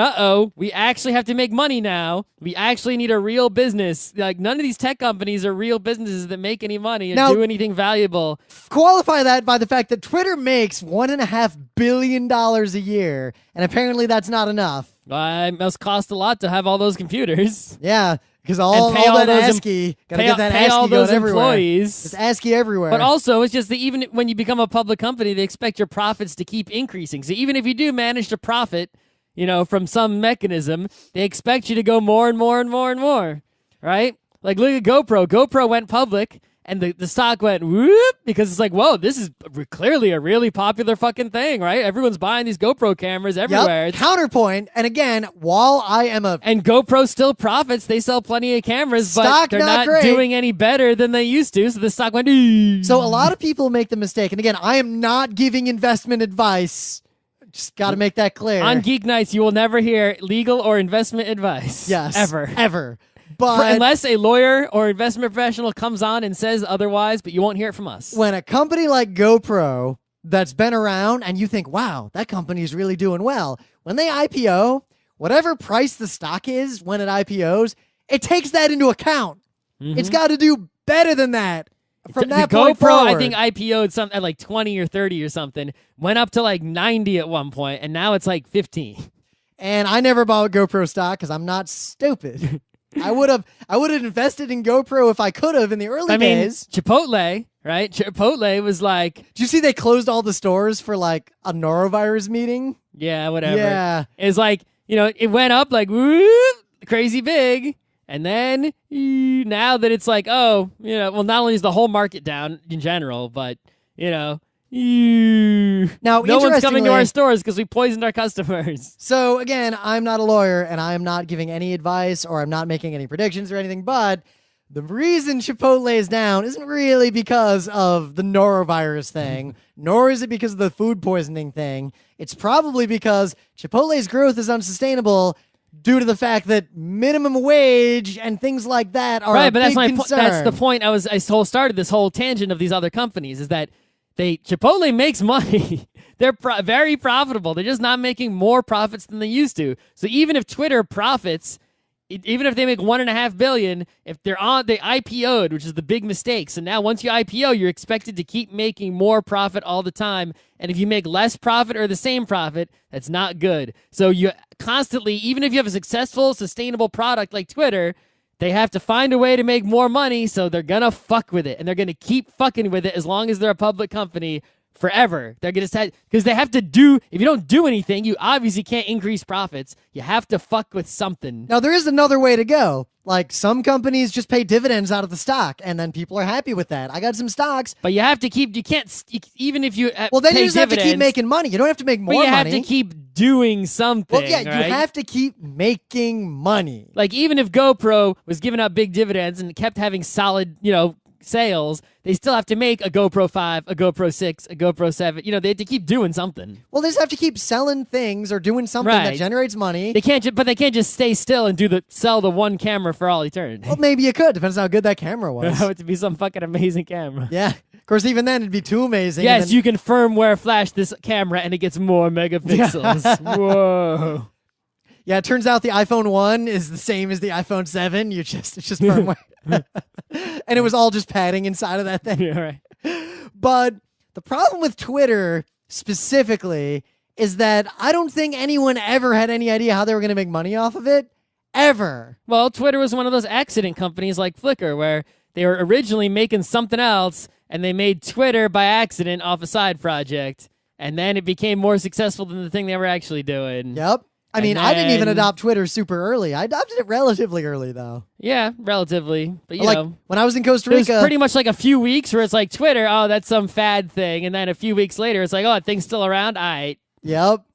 we actually have to make money now. We actually need a real business. None of these tech companies are real businesses that make any money and do anything valuable. Qualify that by the fact that Twitter makes $1.5 billion a year, and apparently that's not enough. It must cost a lot to have all those computers. Yeah, because all that ASCII, gotta get that ASCII all those going everywhere. Employees. It's ASCII everywhere. But also, it's just that even when you become a public company, they expect your profits to keep increasing. So even if you do manage to profit, from some mechanism, they expect you to go more and more and more and more, right? Look at GoPro. GoPro went public, and the stock went whoop, because it's whoa, this is clearly a really popular fucking thing, right? Everyone's buying these GoPro cameras everywhere. Yep. Counterpoint, and again, while I am And GoPro still profits. They sell plenty of cameras, stock but they're not great. doing any better than they used to, so the stock went Eee. So a lot of people make the mistake, and again, I am not giving investment advice. Just got to make that clear. On Geek Nights, you will never hear legal or investment advice. Yes. Ever. But unless a lawyer or investment professional comes on and says otherwise, but you won't hear it from us. When a company like GoPro that's been around and you think, wow, that company's really doing well, when they IPO, whatever price the stock is when it IPOs, it takes that into account. Mm-hmm. It's got to do better than that From the that point GoPro, forward, I think IPO'd something at like 20 or 30 or something. Went up to like 90 at one point, and now it's like 15. And I never bought GoPro stock because I'm not stupid. I would have invested in GoPro if I could have in the early days. Chipotle, right? Chipotle was like, Did you see they closed all the stores for like a norovirus meeting? yeah, whatever. Yeah. It's like, it went up like whoop, crazy big. And then now that it's like, well, not only is the whole market down in general, but, now no one's coming to our stores because we poisoned our customers. So again, I'm not a lawyer and I am not giving any advice or I'm not making any predictions or anything, but the reason Chipotle is down isn't really because of the norovirus thing, nor is it because of the food poisoning thing. It's probably because Chipotle's growth is unsustainable due to the fact that minimum wage and things like that are right, a but big that's concern. That's the point I started this whole tangent of these other companies is that Chipotle makes money. They're very profitable. They're just not making more profits than they used to. So even if Twitter profits, even if they make $1.5 billion, if they IPO'd, which is the big mistake. So now once you IPO, you're expected to keep making more profit all the time. And if you make less profit or the same profit, that's not good. So you constantly, even if you have a successful, sustainable product like Twitter, they have to find a way to make more money, so they're gonna fuck with it, and they're gonna keep fucking with it as long as they're a public company forever. They're gonna say because they have to do. If you don't do anything, you obviously can't increase profits. You have to fuck with something. Now there is another way to go. Like some companies just pay dividends out of the stock, and then people are happy with that. I got some stocks, but you have to keep. You can't even if you. Well, then pay you just have to keep making money. You don't have to make more money. But you have to keep doing something. Well, yeah, right? you have to keep making money. Like even if GoPro was giving out big dividends and kept having solid, sales, they still have to make a GoPro 5, a GoPro 6, a GoPro 7. They have to keep doing something. Well, they just have to keep selling things or doing something that generates money. They can't just stay still and sell the one camera for all eternity. Well, maybe you could. Depends on how good that camera was. It would be some fucking amazing camera. Yeah. Of course, even then, it'd be too amazing. Yes, you can firmware flash this camera and it gets more megapixels. Whoa. Yeah, it turns out the iPhone 1 is the same as the iPhone 7. It's just firmware. And it was all just padding inside of that thing. Yeah, right. But the problem with Twitter specifically is that I don't think anyone ever had any idea how they were going to make money off of it. Ever. Well, Twitter was one of those accident companies like Flickr where they were originally making something else and they made Twitter by accident off a side project. And then it became more successful than the thing they were actually doing. Yep. I mean, I didn't even adopt Twitter super early. I adopted it relatively early, though. Yeah, relatively. But, when I was in Costa Rica... It was pretty much like a few weeks where it's like, Twitter, oh, that's some fad thing. And then a few weeks later, it's like, oh, that thing's still around? All right. Yep.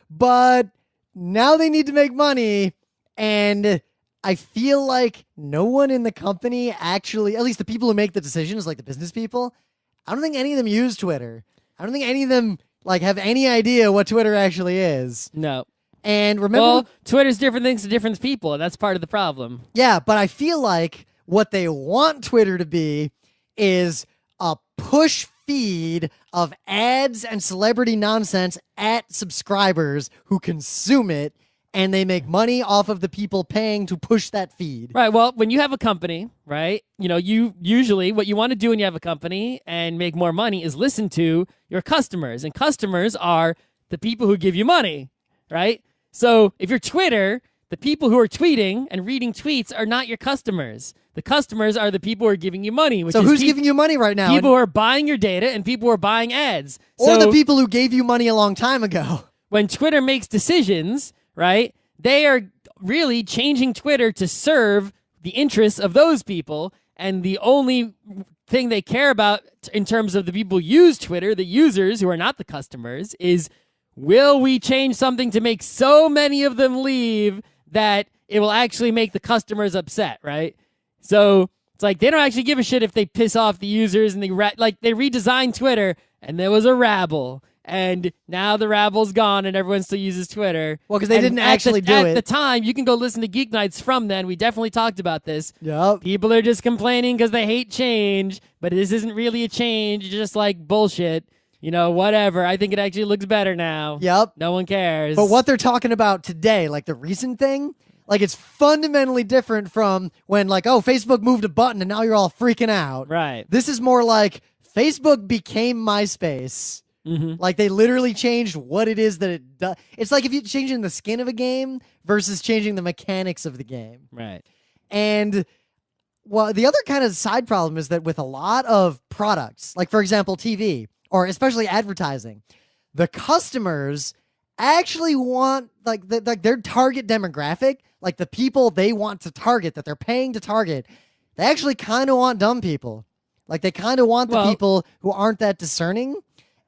But now they need to make money, and I feel like no one in the company actually, at least the people who make the decisions, like the business people, I don't think any of them use Twitter. I don't think any of them have any idea what Twitter actually is. No. And remember, well, Twitter's different things to different people, and that's part of the problem. Yeah, but I feel like what they want Twitter to be is a push feed of ads and celebrity nonsense at subscribers who consume it, and they make money off of the people paying to push that feed. Right. Well, when you have a company, right, you usually what you want to do when you have a company and make more money is listen to your customers, and customers are the people who give you money, right? So if you're Twitter, the people who are tweeting and reading tweets are not your customers. The customers are the people who are giving you money. So who's giving you money right now? People who are buying your data and people who are buying ads. Or the people who gave you money a long time ago. When Twitter makes decisions, right, they are really changing Twitter to serve the interests of those people. And the only thing they care about in terms of the people who use Twitter, the users who are not the customers, is will we change something to make so many of them leave that it will actually make the customers upset, right? So it's like they don't actually give a shit if they piss off the users and they redesigned Twitter and there was a rabble. And now the rabble's gone and everyone still uses Twitter. Well, because they didn't actually do it. At the time, you can go listen to GeekNights from then. We definitely talked about this. Yep. People are just complaining because they hate change, but this isn't really a change. It's just like bullshit. Whatever. I think it actually looks better now. Yep. No one cares. But what they're talking about today, like the recent thing, Like, it's fundamentally different from when, like, oh, Facebook moved a button and now you're all freaking out. Right. This is more like Facebook became MySpace. Like, they literally changed what it is that it does. It's like if you're changing the skin of a game versus changing the mechanics of the game. Right. And, well, the other kind of side problem is that with a lot of products, like, for example, TV, or especially advertising, the customers actually want, like, their target demographic, like the people they want to target, that they're paying to target, they actually kind of want dumb people. Like, they kind of want the people who aren't that discerning.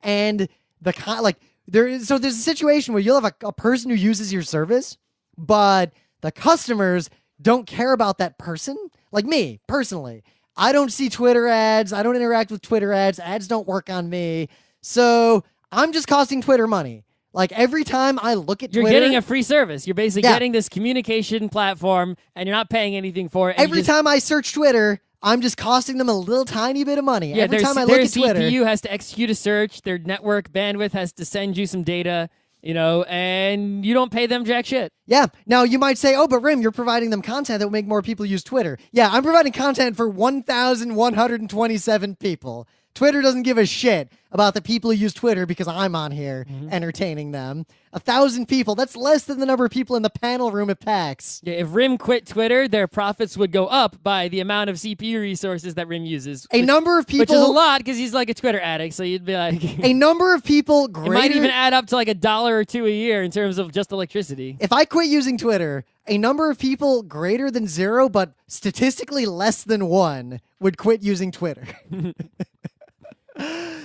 And the kind, like, there's a situation where you'll have a person who uses your service, but the customers don't care about that person. Like me, personally. I don't see Twitter ads. I don't interact with Twitter ads. Ads don't work on me. So I'm just costing Twitter money. Like, every time I look at Twitter... You're getting a free service. You're basically getting this communication platform, and you're not paying anything for it. Every time I search Twitter, I'm just costing them a little tiny bit of money. Yeah, every time I look at Twitter... Their CPU has to execute a search. Their network bandwidth has to send you some data, you know, and you don't pay them jack shit. Yeah. Now, you might say, oh, but Rim, you're providing them content that will make more people use Twitter. Yeah, I'm providing content for 1,127 people. Twitter doesn't give a shit about the people who use Twitter because I'm on here entertaining them. 1,000 people, that's less than the number of people in the panel room at PAX. Yeah, if RIM quit Twitter, their profits would go up by the amount of CPU resources that RIM uses. Number of people... Which is a lot, because he's like a Twitter addict, so you'd be like... a number of people greater... It might even add up to like $1 or $2 a year in terms of just electricity. If I quit using Twitter, a number of people greater than 0, but statistically less than 1, would quit using Twitter.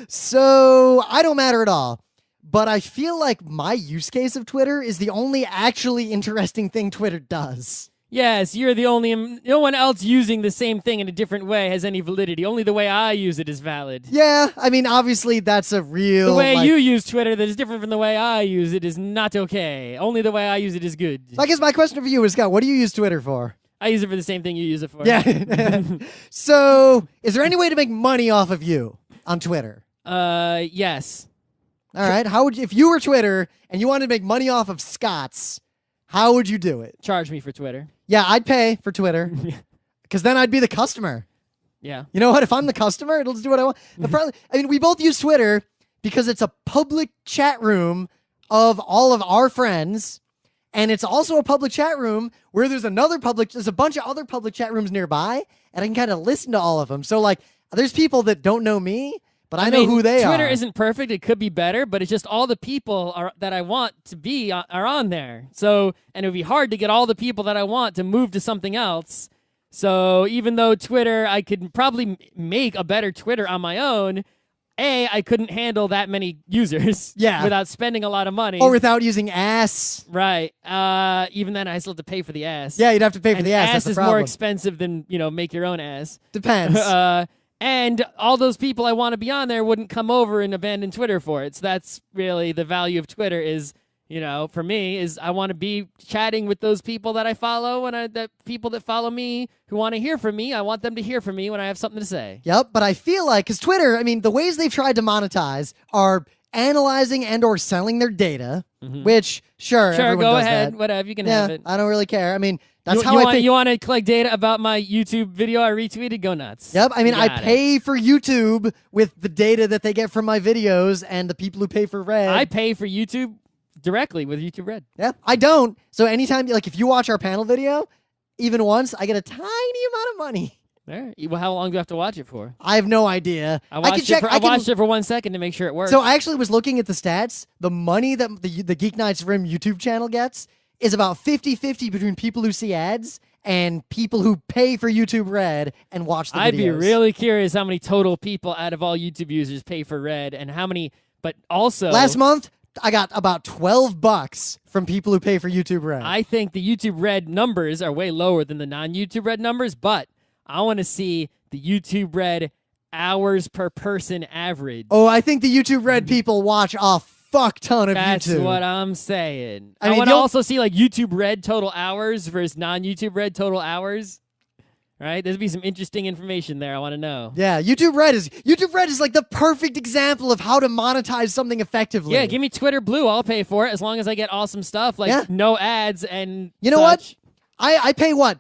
So, I don't matter at all. But I feel like my use case of Twitter is the only actually interesting thing Twitter does. Yes, you're the only... No one else using the same thing in a different way has any validity. Only the way I use it is valid. Yeah, I mean, obviously that's a real... The way you use Twitter that is different from the way I use it is not okay. Only the way I use it is good. I guess my question for you is, Scott, what do you use Twitter for? I use it for the same thing you use it for. Yeah. So, is there any way to make money off of you on Twitter? Yes. All right. How would you, if you were Twitter and you wanted to make money off of Scott's, how would you do it? Charge me for Twitter. Yeah, I'd pay for Twitter because then I'd be the customer. Yeah. You know what? If I'm the customer, it'll just do what I want. I mean, we both use Twitter because it's a public chat room of all of our friends. And it's also a public chat room where there's a bunch of other public chat rooms nearby, and I can kind of listen to all of them. So, like, there's people that don't know me, but I know who they are. Twitter isn't perfect. It could be better, but it's just all the people that I want to be are on there. So, and it would be hard to get all the people that I want to move to something else. So even though Twitter, I could probably make a better Twitter on my own, I couldn't handle that many users without spending a lot of money. Or without using ass. Right. Even then, I still have to pay for the ass. Yeah, you'd have to pay for the ass. Ass That's the is problem. more expensive than, make your own ass. Depends. And all those people I want to be on there wouldn't come over and abandon Twitter for it. So that's really the value of Twitter is, for me, is I want to be chatting with those people that I follow and that people that follow me who want to hear from me. I want them to hear from me when I have something to say. Yep, but I feel like, because Twitter, I mean, the ways they've tried to monetize are analyzing and or selling their data, which, sure, everyone go does ahead, that. whatever, you can have it. I don't really care. I mean, that's you want to collect data about my YouTube video I retweeted? Go nuts. Yep, I mean, I pay for YouTube with the data that they get from my videos and the people who pay for Red. I pay for YouTube directly with YouTube Red. Yeah, I don't. So anytime, like, if you watch our panel video, even once, I get a tiny amount of money. There. Well, how long do I have to watch it for? I have no idea. I watched it for 1 second to make sure it works. So I actually was looking at the stats. The money that the GeekNights Rim YouTube channel gets is about 50-50 between people who see ads and people who pay for YouTube Red and watch the videos. I'd be really curious how many total people out of all YouTube users pay for Red and how many, but also... Last month, I got about $12 from people who pay for YouTube Red. I think the YouTube Red numbers are way lower than the non-YouTube Red numbers, but I want to see the YouTube Red hours per person average. Oh, I think the YouTube Red people watch a fuck ton of YouTube. That's what I'm saying. I want to also see like YouTube Red total hours versus non-YouTube Red total hours. Right? There'll be some interesting information there. I want to know. Yeah, YouTube Red is like the perfect example of how to monetize something effectively. Yeah, give me Twitter Blue. I'll pay for it as long as I get awesome stuff like no ads and You know what? I pay what,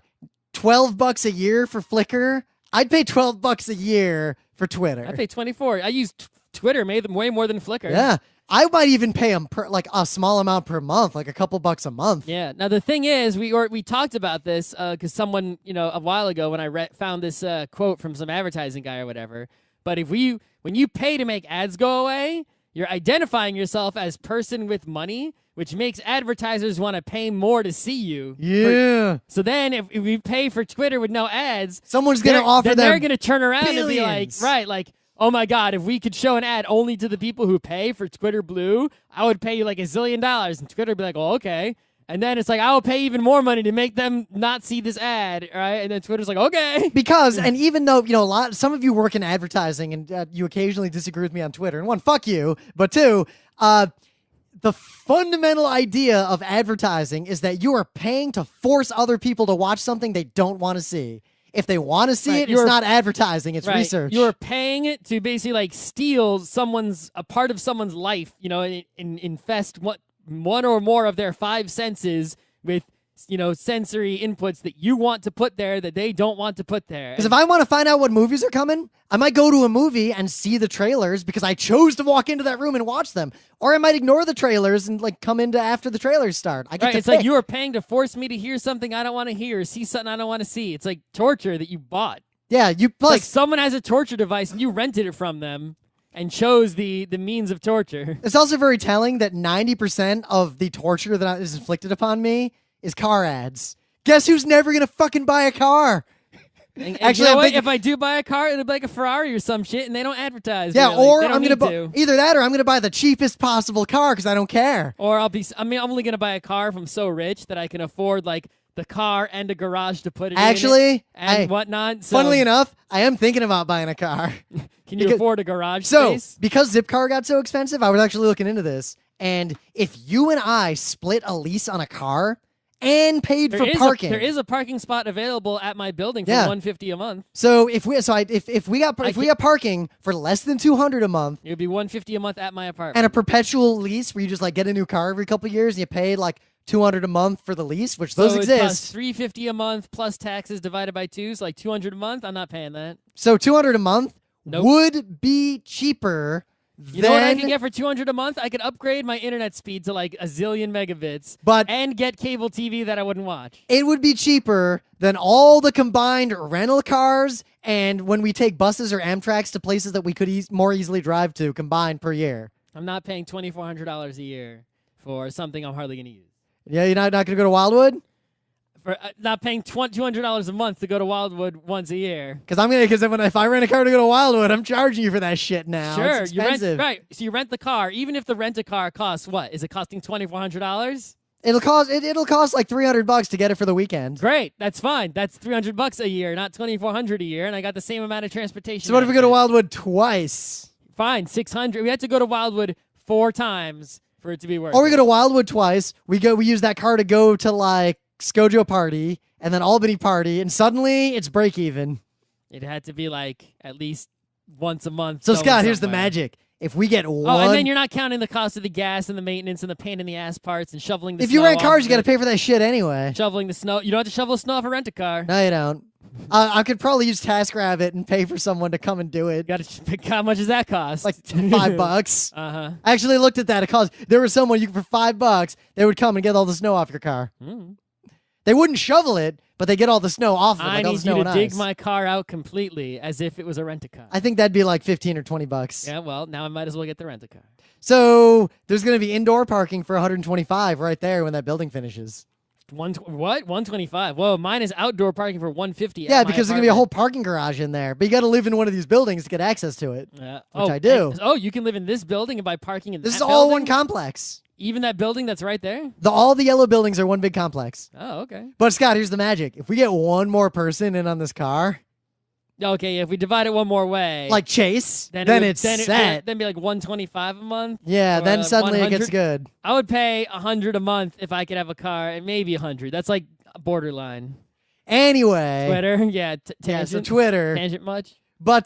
$12 a year for Flickr? I'd pay $12 a year for Twitter. I pay 24. I use Twitter way more than Flickr. Yeah. I might even pay them like a small amount per month, like a couple bucks a month. Yeah. Now the thing is, we talked about this because someone a while ago when I found this quote from some advertising guy or whatever. But when you pay to make ads go away, you're identifying yourself as person with money, which makes advertisers want to pay more to see you. Yeah. So then if we pay for Twitter with no ads, someone's going to offer them they're going to turn around billions. and be like, oh my God, if we could show an ad only to the people who pay for Twitter Blue, I would pay you like $1 zillion. And Twitter would be like, oh, okay. And then it's like, I will pay even more money to make them not see this ad, right? And then Twitter's like, okay. Because, and even though, some of you work in advertising and you occasionally disagree with me on Twitter, and one, fuck you, but two, the fundamental idea of advertising is that you are paying to force other people to watch something they don't want to see. If they want to see it, it's not advertising, it's research. You're paying it to basically like steal a part of someone's life, and infest one or more of their 5 senses with sensory inputs that you want to put there that they don't want to put there. Because if I want to find out what movies are coming, I might go to a movie and see the trailers because I chose to walk into that room and watch them. Or I might ignore the trailers and like come into after the trailers start. I get to it's like you are paying to force me to hear something I don't want to hear, see something I don't want to see. It's like torture that you bought. Yeah, like someone has a torture device and you rented it from them and chose the means of torture. It's also very telling that 90% of the torture that is inflicted upon me is car ads. Guess who's never gonna fucking buy a car? Actually, if I do buy a car, it'll be like a Ferrari or some shit, and they don't advertise. Yeah, really. or I'm gonna buy either that, or I'm gonna buy the cheapest possible car because I don't care. Or I'm only gonna buy a car if I'm so rich that I can afford like the car and a garage to put it in and whatnot. So, funnily enough, I am thinking about buying a car. Can you afford a garage space? Because Zipcar got so expensive, I was actually looking into this. And if you and I split a lease on a car and paid for parking, there is a parking spot available at my building for $150 a month. So if we got parking for less than $200 a month, it would be $150 a month at my apartment. And a perpetual lease where you just like get a new car every couple of years and you pay like $200 a month for the lease, which those exist. $350 a month plus taxes divided by 2, so like $200 a month. I'm not paying that. So $200 a month would be cheaper. You know what I can get for $200 a month? I could upgrade my internet speed to like 1 zillion megabits, and get cable TV that I wouldn't watch. It would be cheaper than all the combined rental cars and when we take buses or Amtraks to places that we could more easily drive to combined per year. I'm not paying $2,400 a year for something I'm hardly going to use. Yeah, you're not going to go to Wildwood? For not paying $200 a month to go to Wildwood once a year. Because if I rent a car to go to Wildwood, I'm charging you for that shit now. Sure, it's expensive. So you rent the car. Even if the rent-a-car costs what? Is it costing $2,400? It'll cost like $300 to get it for the weekend. Great, that's fine. That's $300 a year, not $2,400 a year, and I got the same amount of transportation. So what if we go to Wildwood twice? Fine, $600. We had to go to Wildwood 4 times for it to be worth it. Or we go to Wildwood twice. We use that car to go to like Scojo party and then Albany party, and suddenly it's break even. It had to be like at least once a month. So Scott, here's the magic. If we get one... Oh, and then you're not counting the cost of the gas and the maintenance and the pain in the ass parts and shoveling the snow. If you rent cars, you got to pay for that shit anyway. Shoveling the snow. You don't have to shovel snow if I rent a car. No, you don't. I could probably use TaskRabbit and pay for someone to come and do it. How much does that cost? Like $5. Uh-huh. I actually looked at that. There was someone for $5, they would come and get all the snow off your car. They wouldn't shovel it, but they get all the snow off of it. I need you to dig my car out completely as if it was a rent-a-car. I think that'd be like $15 or $20. Yeah, well, now I might as well get the rent-a-car. So there's going to be indoor parking for $125 right there when that building finishes. What? $125? Whoa, mine is outdoor parking for $150. Yeah, because there's going to be a whole parking garage in there. But you got to live in one of these buildings to get access to it, which I do. You can live in this building and buy parking in this that is all building? one complex. Even that building that's right there? All the yellow buildings are one big complex. Oh, okay. But Scott, here's the magic. If we get one more person in on this car... Okay, if we divide it one more way... Like Chase, then it's set. Then be like $125 a month? Yeah, then suddenly it gets good. I would pay $100 a month if I could have a car, and maybe $100. That's like borderline. Anyway... Twitter, yeah. Tangent. Yeah, so Twitter. Tangent much? But,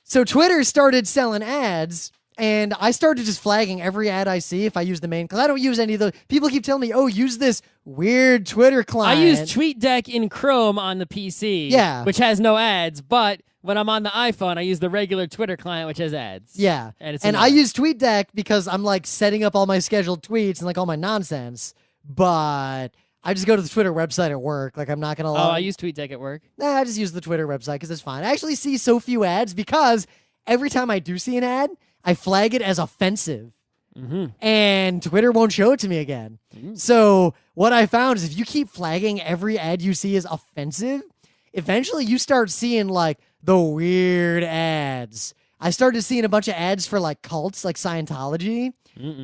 so Twitter started selling ads... And I started just flagging every ad I see if I use the main, because I don't use any of the. People keep telling me, oh, use this weird Twitter client. I use TweetDeck in Chrome on the PC, Yeah. which has no ads, but when I'm on the iPhone, I use the regular Twitter client, which has ads. Yeah. And I use TweetDeck because I'm like setting up all my scheduled tweets and like all my nonsense. But I just go to the Twitter website at work. Like, I'm not going to Oh, I use TweetDeck at work. Nah, I just use the Twitter website because it's fine. I actually see so few ads because every time I do see an ad, I flag it as offensive. And Twitter won't show it to me again. So what I found is if you keep flagging every ad you see as offensive, eventually you start seeing like the weird ads. I started seeing a bunch of ads for like cults, like Scientology.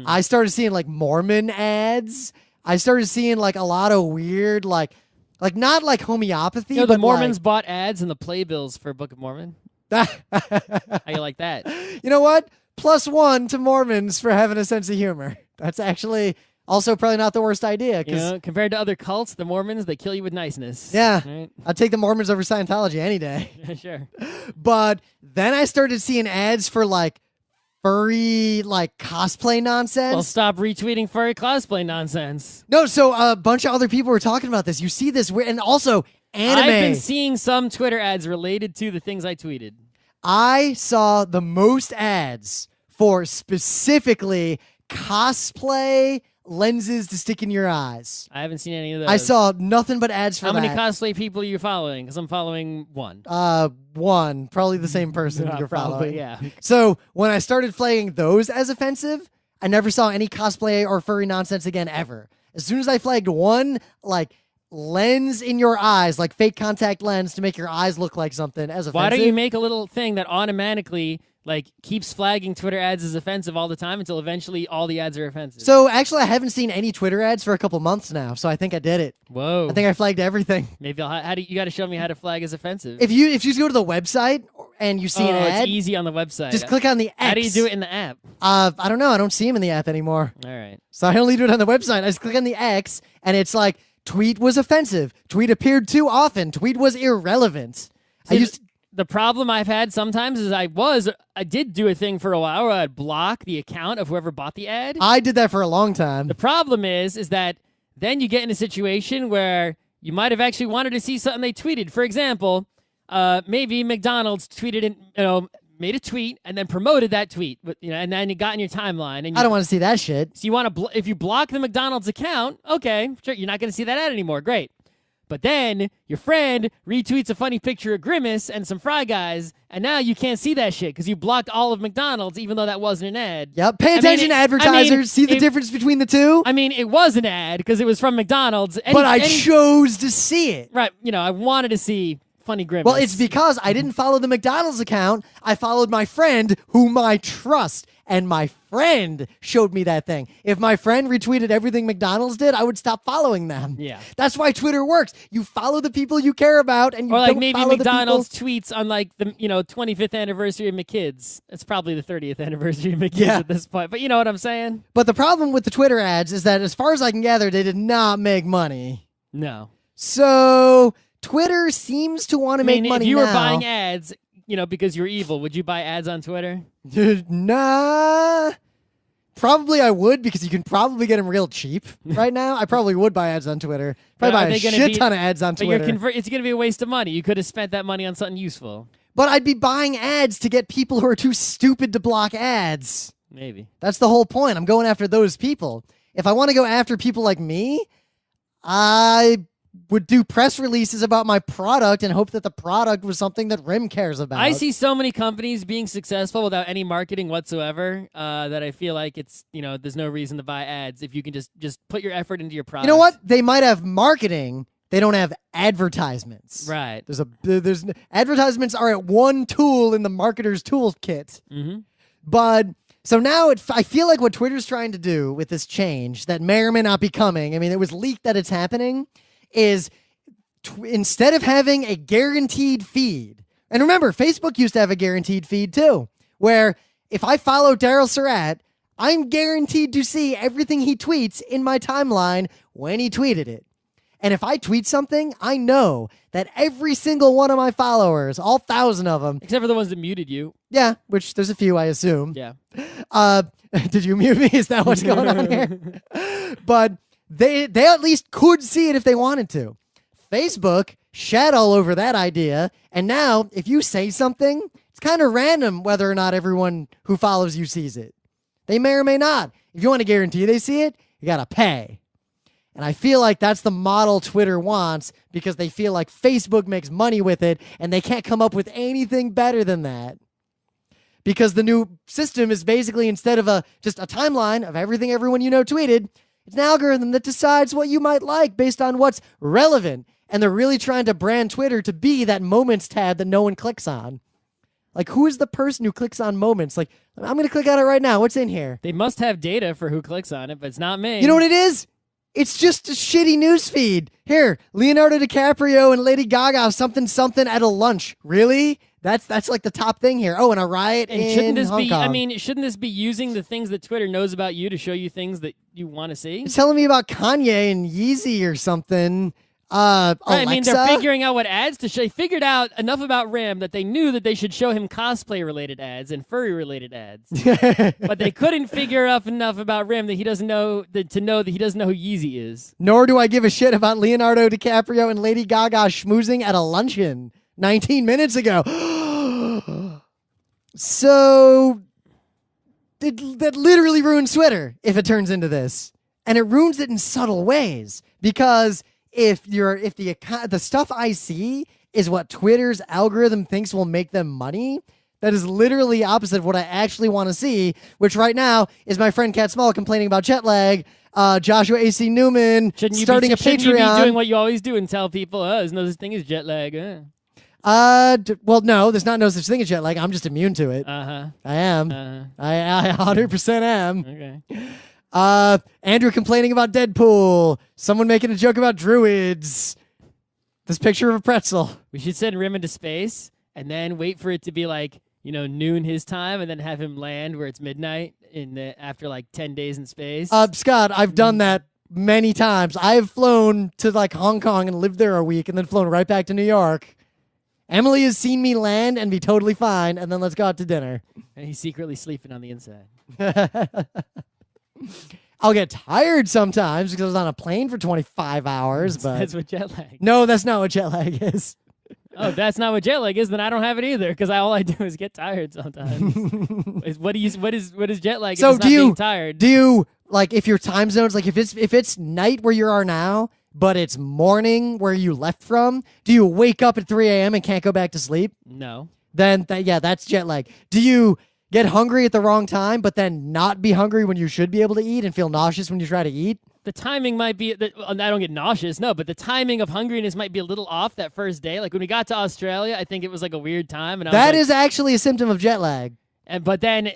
I started seeing like Mormon ads. I started seeing like a lot of weird, like not like homeopathy. You know, but the Mormons bought ads in the playbills for Book of Mormon. Like... How you like that? You know what? +1 to Mormons for having a sense of humor. That's actually also probably not the worst idea. You know, compared to other cults, the Mormons, they kill you with niceness. Yeah. Right? I'd take the Mormons over Scientology any day. Sure. But then I started seeing ads for like furry like cosplay nonsense. Well, stop retweeting furry cosplay nonsense. No, so a bunch of other people were talking about this. You see this weird, and also anime. I've been seeing some Twitter ads related to the things I tweeted. I saw the most ads for specifically cosplay lenses to stick in your eyes. I haven't seen any of those. I saw nothing but ads for How that. many cosplay people are you following? Because I'm following one. One, probably the same person you're Probably, following. yeah. So when I started flagging those as offensive, I never saw any cosplay or furry nonsense again ever. As soon as I flagged one, like lens in your eyes, like fake contact lens to make your eyes look like something as offensive. Why don't you make a little thing that automatically like keeps flagging Twitter ads as offensive all the time until eventually all the ads are offensive? So actually, I haven't seen any Twitter ads for a couple months now, so I think I did it. Whoa. I think I flagged everything. Maybe you got to show me how to flag as offensive. If you just go to the website and you see an ad, it's easy on the website. just click on the X. How do you do it in the app? I don't know. I don't see them in the app anymore. All right. So I only do it on the website. I just click on the X, and it's like, tweet was offensive. Tweet appeared too often. Tweet was irrelevant. The problem I've had sometimes is I did do a thing for a while where I'd block the account of whoever bought the ad. I did that for a long time. The problem is that then you get in a situation where you might have actually wanted to see something they tweeted. For example, maybe McDonald's made a tweet and then promoted that tweet, and then it got in your timeline. And I don't want to see that shit. So you want to, if you block the McDonald's account, okay, sure, you're not going to see that ad anymore. Great. But then your friend retweets a funny picture of Grimace and some Fry Guys, and now you can't see that shit because you blocked all of McDonald's, even though that wasn't an ad. Yep. Pay attention, advertisers. See the difference between the two? I mean, it was an ad because it was from McDonald's. But I chose to see it. Right. I wanted to see funny Grimace. Well, it's because I didn't follow the McDonald's account. I followed my friend, whom I trust, and my friend showed me that thing. If my friend retweeted everything McDonald's did, I would stop following them. Yeah. That's why Twitter works. You follow the people you care about, and you or like don't maybe follow McDonald's the people... tweets on like the 25th anniversary of McKids. It's probably the 30th anniversary of McKids Yeah. at this point. But you know what I'm saying? But the problem with the Twitter ads is that, as far as I can gather, they did not make money. No. So Twitter seems to want to make money if you now. were buying ads, because you're evil, would you buy ads on Twitter? Nah. Probably I would, because you can probably get them real cheap right now. I probably would buy ads on Twitter. Probably buy a shit ton of ads on Twitter. It's going to be a waste of money. You could have spent that money on something useful. But I'd be buying ads to get people who are too stupid to block ads. Maybe. That's the whole point. I'm going after those people. If I want to go after people like me, I would do press releases about my product and hope that the product was something that RIM cares about. I see so many companies being successful without any marketing whatsoever that I feel like it's, there's no reason to buy ads if you can just put your effort into your product. You know what? They might have marketing. They don't have advertisements. Right. There's advertisements are at one tool in the marketer's toolkit. Mm-hmm. But so now I feel like what Twitter's trying to do with this change that may or may not be coming, I mean, it was leaked that it's happening, is instead of having a guaranteed feed, and remember, Facebook used to have a guaranteed feed too, where if I follow Daryl Surratt, I'm guaranteed to see everything he tweets in my timeline when he tweeted it. And if I tweet something, I know that every single one of my followers, all 1,000 of them, Except for the ones that muted you. yeah, which there's a few, I assume. Yeah. Did you mute me? Is that what's going on here? But they at least could see it if they wanted to. Facebook shat all over that idea, and now if you say something, it's kind of random whether or not everyone who follows you sees it. They may or may not. If you want to guarantee they see it, you got to pay. And I feel like that's the model Twitter wants because they feel like Facebook makes money with it and they can't come up with anything better than that. Because the new system is basically, instead of just a timeline of everything everyone you know tweeted, it's an algorithm that decides what you might like based on what's relevant. And they're really trying to brand Twitter to be that moments tab that no one clicks on. Like, who is the person who clicks on moments? Like, I'm going to click on it right now. What's in here? They must have data for who clicks on it, but it's not me. You know what it is? It's just a shitty news feed. Here, Leonardo DiCaprio and Lady Gaga, something at a lunch. Really? That's like the top thing here. Oh, and a riot and in shouldn't this Hong be? Kong. I mean, shouldn't this be using the things that Twitter knows about you to show you things that you want to see? It's telling me about Kanye and Yeezy or something. Right, Alexa? I mean, they're figuring out what ads to show. They figured out enough about Rim that they knew that they should show him cosplay-related ads and furry-related ads. But they couldn't figure out enough about Rim that he doesn't know to know that he doesn't know who Yeezy is. Nor do I give a shit about Leonardo DiCaprio and Lady Gaga schmoozing at a luncheon 19 minutes ago. So that literally ruins Twitter if it turns into this. And it ruins it in subtle ways because if the stuff I see is what Twitter's algorithm thinks will make them money, that is literally opposite of what I actually want to see, which right now is my friend Cat Small complaining about jet lag, Joshua A.C. Newman starting a Patreon. Shouldn't you be doing what you always do and tell people, there's no such thing as jet lag? Well, no, there's no such thing as jet lag. I'm just immune to it. Uh-huh. I am. I 100% am. Okay. Andrew complaining about Deadpool. Someone making a joke about druids. This picture of a pretzel. We should send Rim into space and then wait for it to be like, noon his time and then have him land where it's midnight after like 10 days in space. Scott, I've done that many times. I've flown to like Hong Kong and lived there a week and then flown right back to New York. Emily has seen me land and be totally fine, and then let's go out to dinner. And he's secretly sleeping on the inside. I'll get tired sometimes because I was on a plane for 25 hours. But that's what jet lag. No, that's not what jet lag is. Oh, if that's not what jet lag is, then I don't have it either because all I do is get tired sometimes. What is jet lag? So if it's not being tired? Do you like if your time zones like if it's night where you are now, but it's morning where you left from? Do you wake up at 3 a.m. and can't go back to sleep? No. Then that's jet lag. Do you get hungry at the wrong time, but then not be hungry when you should be able to eat and feel nauseous when you try to eat? The timing might be, I don't get nauseous, no, but the timing of hungriness might be a little off that first day. Like when we got to Australia, I think it was like a weird time. And that is actually a symptom of jet lag. But then,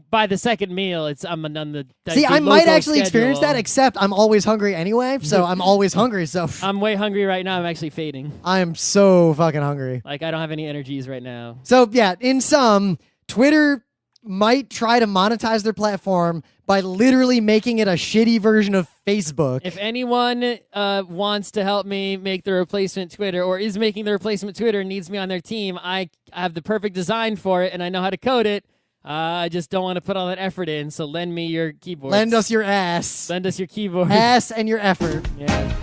by the second meal, I'm on the See, I might actually experience that, except I'm always hungry anyway, so I'm always hungry. So I'm way hungry right now. I'm actually fading. I am so fucking hungry. Like, I don't have any energies right now. So, yeah, in sum, Twitter might try to monetize their platform by literally making it a shitty version of Facebook. If anyone wants to help me make the replacement Twitter or is making the replacement Twitter and needs me on their team, I have the perfect design for it and I know how to code it. I just don't want to put all that effort in, so lend me your keyboard. Lend us your ass. Lend us your keyboard. Ass and your effort. Yeah.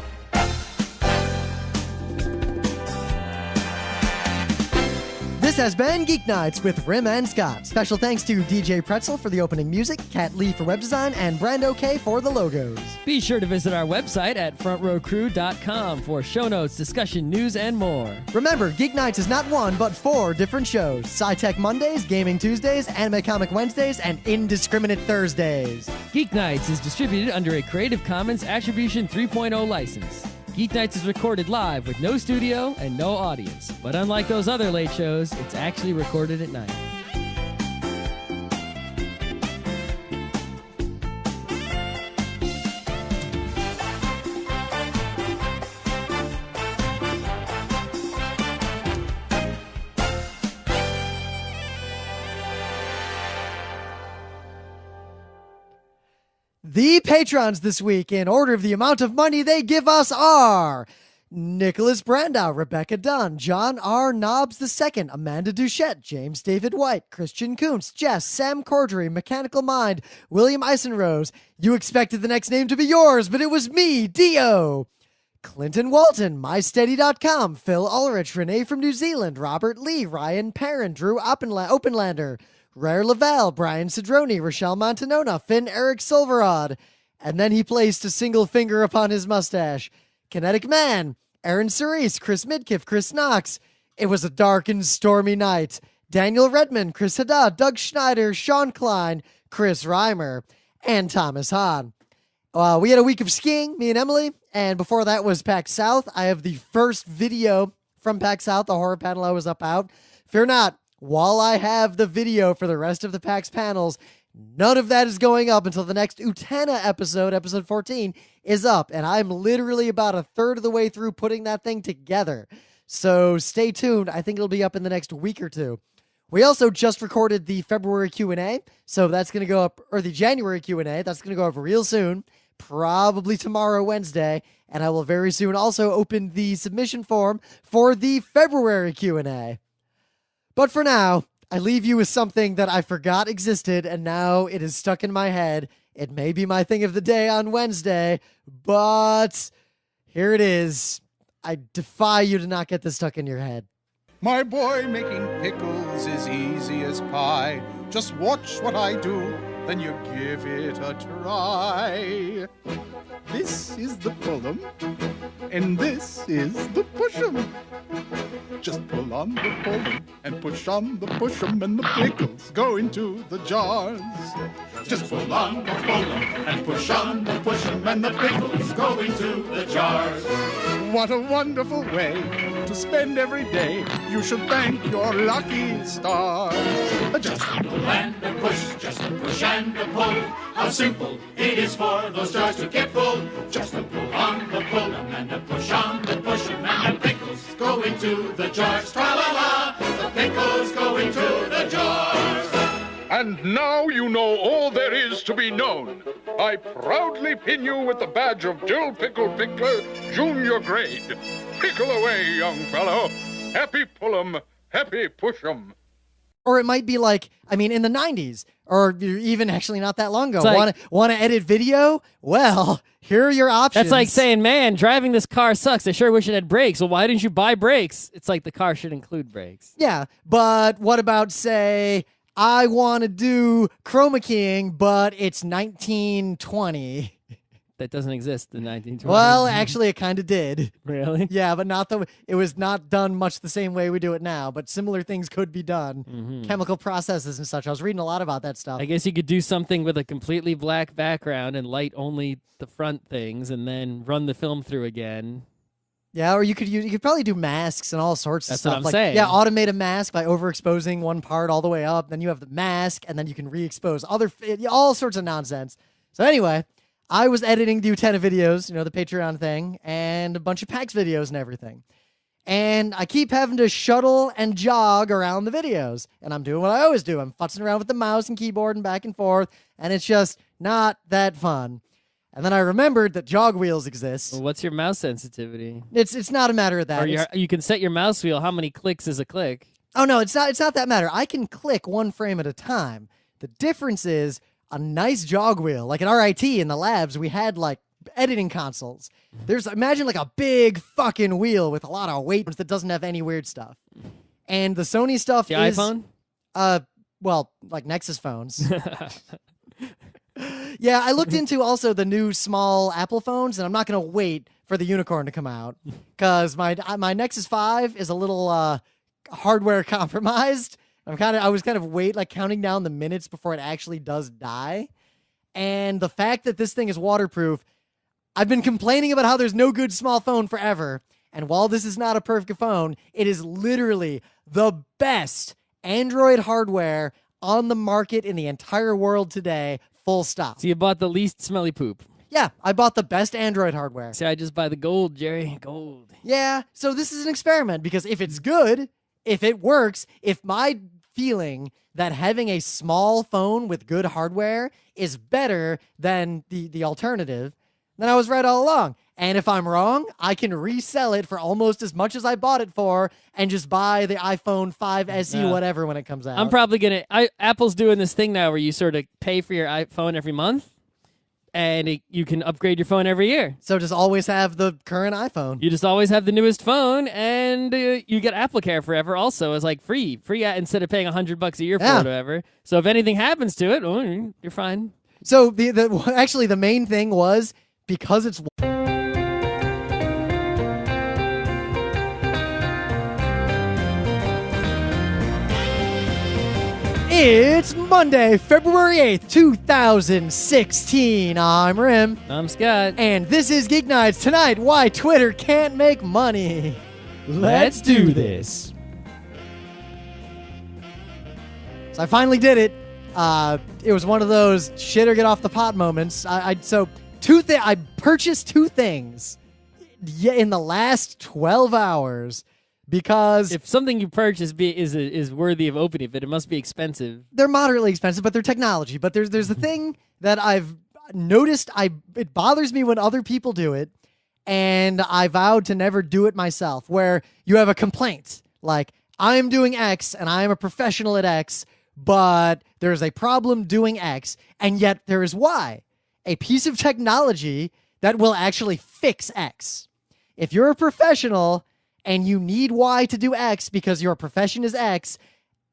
This has been Geek Nights with Rim and Scott. Special thanks to DJ Pretzel for the opening music, Kat Lee for web design, and Brando K for the logos. Be sure to visit our website at frontrowcrew.com for show notes, discussion, news, and more. Remember, Geek Nights is not one, but 4 different shows. Sci-Tech Mondays, Gaming Tuesdays, Anime Comic Wednesdays, and Indiscriminate Thursdays. Geek Nights is distributed under a Creative Commons Attribution 3.0 license. Geek Nights is recorded live with no studio and no audience. But unlike those other late shows, it's actually recorded at night. The patrons this week, in order of the amount of money they give us, are Nicholas Brandau, Rebecca Dunn, John R. Nobbs II, Amanda Duchette, James David White, Christian Kuntz, Jess, Sam Cordry, Mechanical Mind, William Eisenrose. You expected the next name to be yours, but it was me, Dio. Clinton Walton, MySteady.com, Phil Ulrich, Renee from New Zealand, Robert Lee, Ryan Perrin, Drew Openlander, Rare Lavelle, Brian Cedrone, Rochelle Montanona, Finn Eric Silverod. And then he placed a single finger upon his mustache. Kinetic Man, Aaron Cerise, Chris Midkiff, Chris Knox. It was a dark and stormy night. Daniel Redman, Chris Haddad, Doug Schneider, Sean Klein, Chris Reimer, and Thomas Hahn. We had a week of skiing, me and Emily, and before that was PAX South. I have the first video from PAX South, the horror panel I was up out. Fear not, while I have the video for the rest of the PAX panels, none of that is going up until the next Utena episode, episode 14, is up. And I'm literally about a third of the way through putting that thing together. So stay tuned. I think it'll be up in the next week or two. We also just recorded the February Q&A. So that's going to go up, or the January Q&A. That's going to go up real soon, probably tomorrow, Wednesday. And I will very soon also open the submission form for the February Q&A. But for now, I leave you with something that I forgot existed, and now it is stuck in my head. It may be my thing of the day on Wednesday, but here it is. I defy you to not get this stuck in your head. My boy, making pickles is easy as pie. Just watch what I do, then you give it a try. This is the pull'em, and this is the push'em. Just pull on the pull'em and push on the push'em, and the pickles go into the jars. Just pull on the pull'em and push on the push'em, and the pickles go into the jars. What a wonderful way to spend every day. You should thank your lucky stars. Just a pull and a push, just a push and a pull. How simple it is for those jars to get full. Just a pull on the pull'em and a push on the push'em, and the pickles go into the jars. Tra-la-la, the pickles go into the jars. And now you know all there is to be known. I proudly pin you with the badge of Dill Pickle Pickler, Junior Grade. Pickle away, young fellow. Happy pull'em, happy push'em. Or it might be like, I mean, in the 90s, or even actually not that long ago. Like, want to edit video? Well, here are your options. That's like saying, man, driving this car sucks. I sure wish it had brakes. Well, why didn't you buy brakes? It's like the car should include brakes. Yeah, but what about, say, I want to do chroma keying, but it's 1920. That doesn't exist in 1920s. Well, actually, it kind of did. Really? Yeah, but not the. It was not done much the same way we do it now, but similar things could be done. Chemical processes and such. I was reading a lot about that stuff. I guess you could do something with a completely black background and light only the front things, and then run the film through again. Yeah, or you could probably do masks and all sorts of That's stuff. what I'm like, saying. Yeah, automate a mask by overexposing one part all the way up. Then you have the mask, and then you can re-expose all sorts of nonsense. So anyway, I was editing the Utena videos, the Patreon thing, and a bunch of PAX videos and everything. And I keep having to shuttle and jog around the videos. And I'm doing what I always do. I'm futzing around with the mouse and keyboard and back and forth, and it's just not that fun. And then I remembered that jog wheels exist. Well, what's your mouse sensitivity? It's not a matter of that. Or you can set your mouse wheel. How many clicks is a click? Oh, no, it's not that matter. I can click one frame at a time. The difference is a nice jog wheel. Like at RIT in the labs, we had like editing consoles. Imagine like a big fucking wheel with a lot of weight that doesn't have any weird stuff. And the Sony stuff The is... iPhone? Well, like Nexus phones. Yeah, I looked into also the new small Apple phones, and I'm not going to wait for the unicorn to come out because my Nexus 5 is a little hardware compromised. I was kind of counting down the minutes before it actually does die. And the fact that this thing is waterproof, I've been complaining about how there's no good small phone forever. And while this is not a perfect phone, it is literally the best Android hardware on the market in the entire world today. Full stop. So you bought the least smelly poop. Yeah, I bought the best Android hardware. See, I just buy the gold, Jerry. Gold. Yeah, so this is an experiment because if it's good, if it works, if my feeling that having a small phone with good hardware is better than the alternative, then I was right all along. And if I'm wrong, I can resell it for almost as much as I bought it for and just buy the iPhone 5 SE whatever when it comes out. I'm probably going to... Apple's doing this thing now where you sort of pay for your iPhone every month, and you can upgrade your phone every year. So just always have the current iPhone. You just always have the newest phone, and you get AppleCare forever also as like free instead of paying $100 a year for it or whatever. So if anything happens to it, you're fine. So actually the main thing was because it's... It's Monday, February 8th, 2016. I'm Rim. I'm Scott. And this is Geek Nights. Tonight, why Twitter can't make money. Let's do this. So I finally did it. It was one of those shit or get off the pot moments. I purchased two things in the last 12 hours. Because if something you purchase is worthy of opening, but it must be expensive. They're moderately expensive, but they're technology. But there's a thing that I've noticed. It bothers me when other people do it, and I vowed to never do it myself. Where you have a complaint, like I'm doing X and I am a professional at X, but there's a problem doing X, and yet there is Y, a piece of technology that will actually fix X. If you're a professional and you need Y to do X because your profession is X,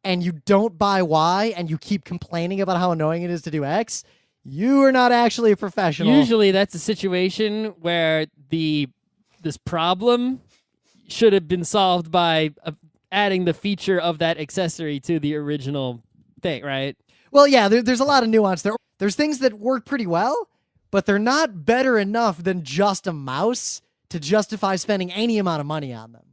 and you don't buy Y, and you keep complaining about how annoying it is to do X, you are not actually a professional. Usually that's a situation where this problem should have been solved by adding the feature of that accessory to the original thing, right? Well, yeah, there's a lot of nuance there. There's things that work pretty well, but they're not better enough than just a mouse to justify spending any amount of money on them.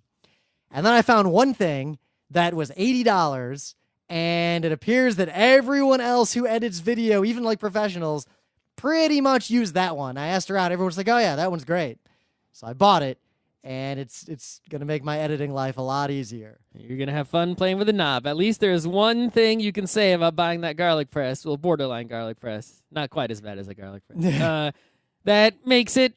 And then I found one thing that was $80, and it appears that everyone else who edits video, even like professionals, pretty much use that one. I asked around, everyone's like, oh yeah, that one's great. So I bought it, and it's going to make my editing life a lot easier. You're going to have fun playing with the knob. At least there's one thing you can say about buying that garlic press, well, borderline garlic press, not quite as bad as a garlic press, that makes it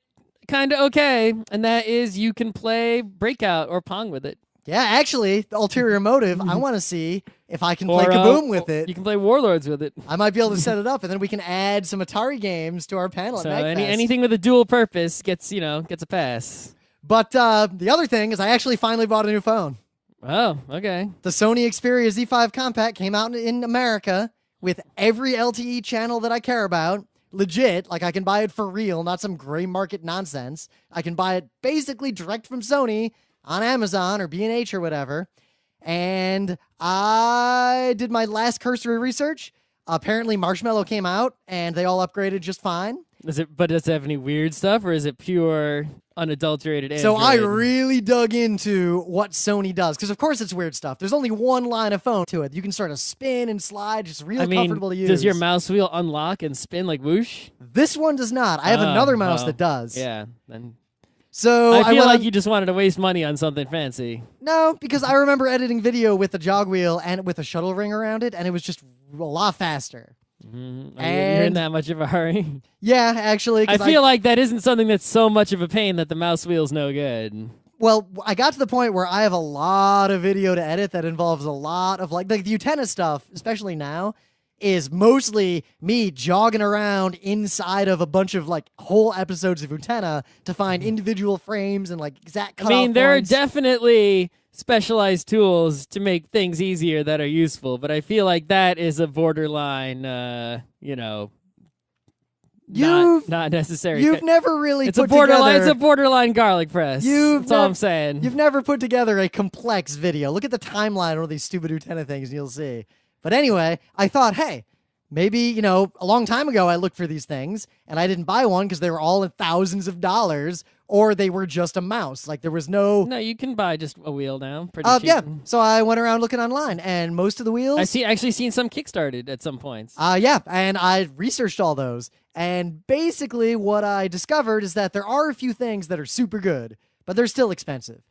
kind of okay, and that is you can play Breakout or Pong with it. Yeah, actually, the ulterior motive, I want to see if I can play Kaboom with it. You can play Warlords with it. I might be able to set it up, and then we can add some Atari games to our panel so at MagFest. Anything with a dual purpose gets a pass. But the other thing is I actually finally bought a new phone. Oh, okay. The Sony Xperia Z5 Compact came out in America with every LTE channel that I care about. Legit, like I can buy it for real, not some gray market nonsense. I can buy it basically direct from Sony on Amazon or B&H or whatever. And I did my last cursory research. Apparently Marshmallow came out and they all upgraded just fine. Does it have any weird stuff, or is it pure unadulterated Android? So I really dug into what Sony does, because of course it's weird stuff. There's only one line of phone to it. You can sort of spin and slide, just real comfortable to use. Does your mouse wheel unlock and spin like whoosh? This one does not. I have another mouse that does. Yeah. Then so I feel like you just wanted to waste money on something fancy. No, because I remember editing video with a jog wheel and with a shuttle ring around it, and it was just a lot faster. Mm-hmm. You're in that much of a hurry? Yeah, actually. I feel like that isn't something that's so much of a pain that the mouse wheel's no good. Well, I got to the point where I have a lot of video to edit that involves a lot of like the Utena stuff, especially now, is mostly me jogging around inside of a bunch of like whole episodes of Utena to find individual frames and like exact cutoff points. There are definitely specialized tools to make things easier that are useful, but I feel like that is a borderline, not necessary. You've never really It's a borderline garlic press. That's all I'm saying. You've never put together a complex video. Look at the timeline of all these stupid Utena things and you'll see. But anyway, I thought, hey, maybe, a long time ago I looked for these things and I didn't buy one because they were all in thousands of dollars, or they were just a mouse. Like there was no... No, you can buy just a wheel now. Pretty cheap. Yeah. So I went around looking online, and most of the wheels... actually seen some kickstarted at some points. Yeah, and I researched all those. And basically what I discovered is that there are a few things that are super good, but they're still expensive.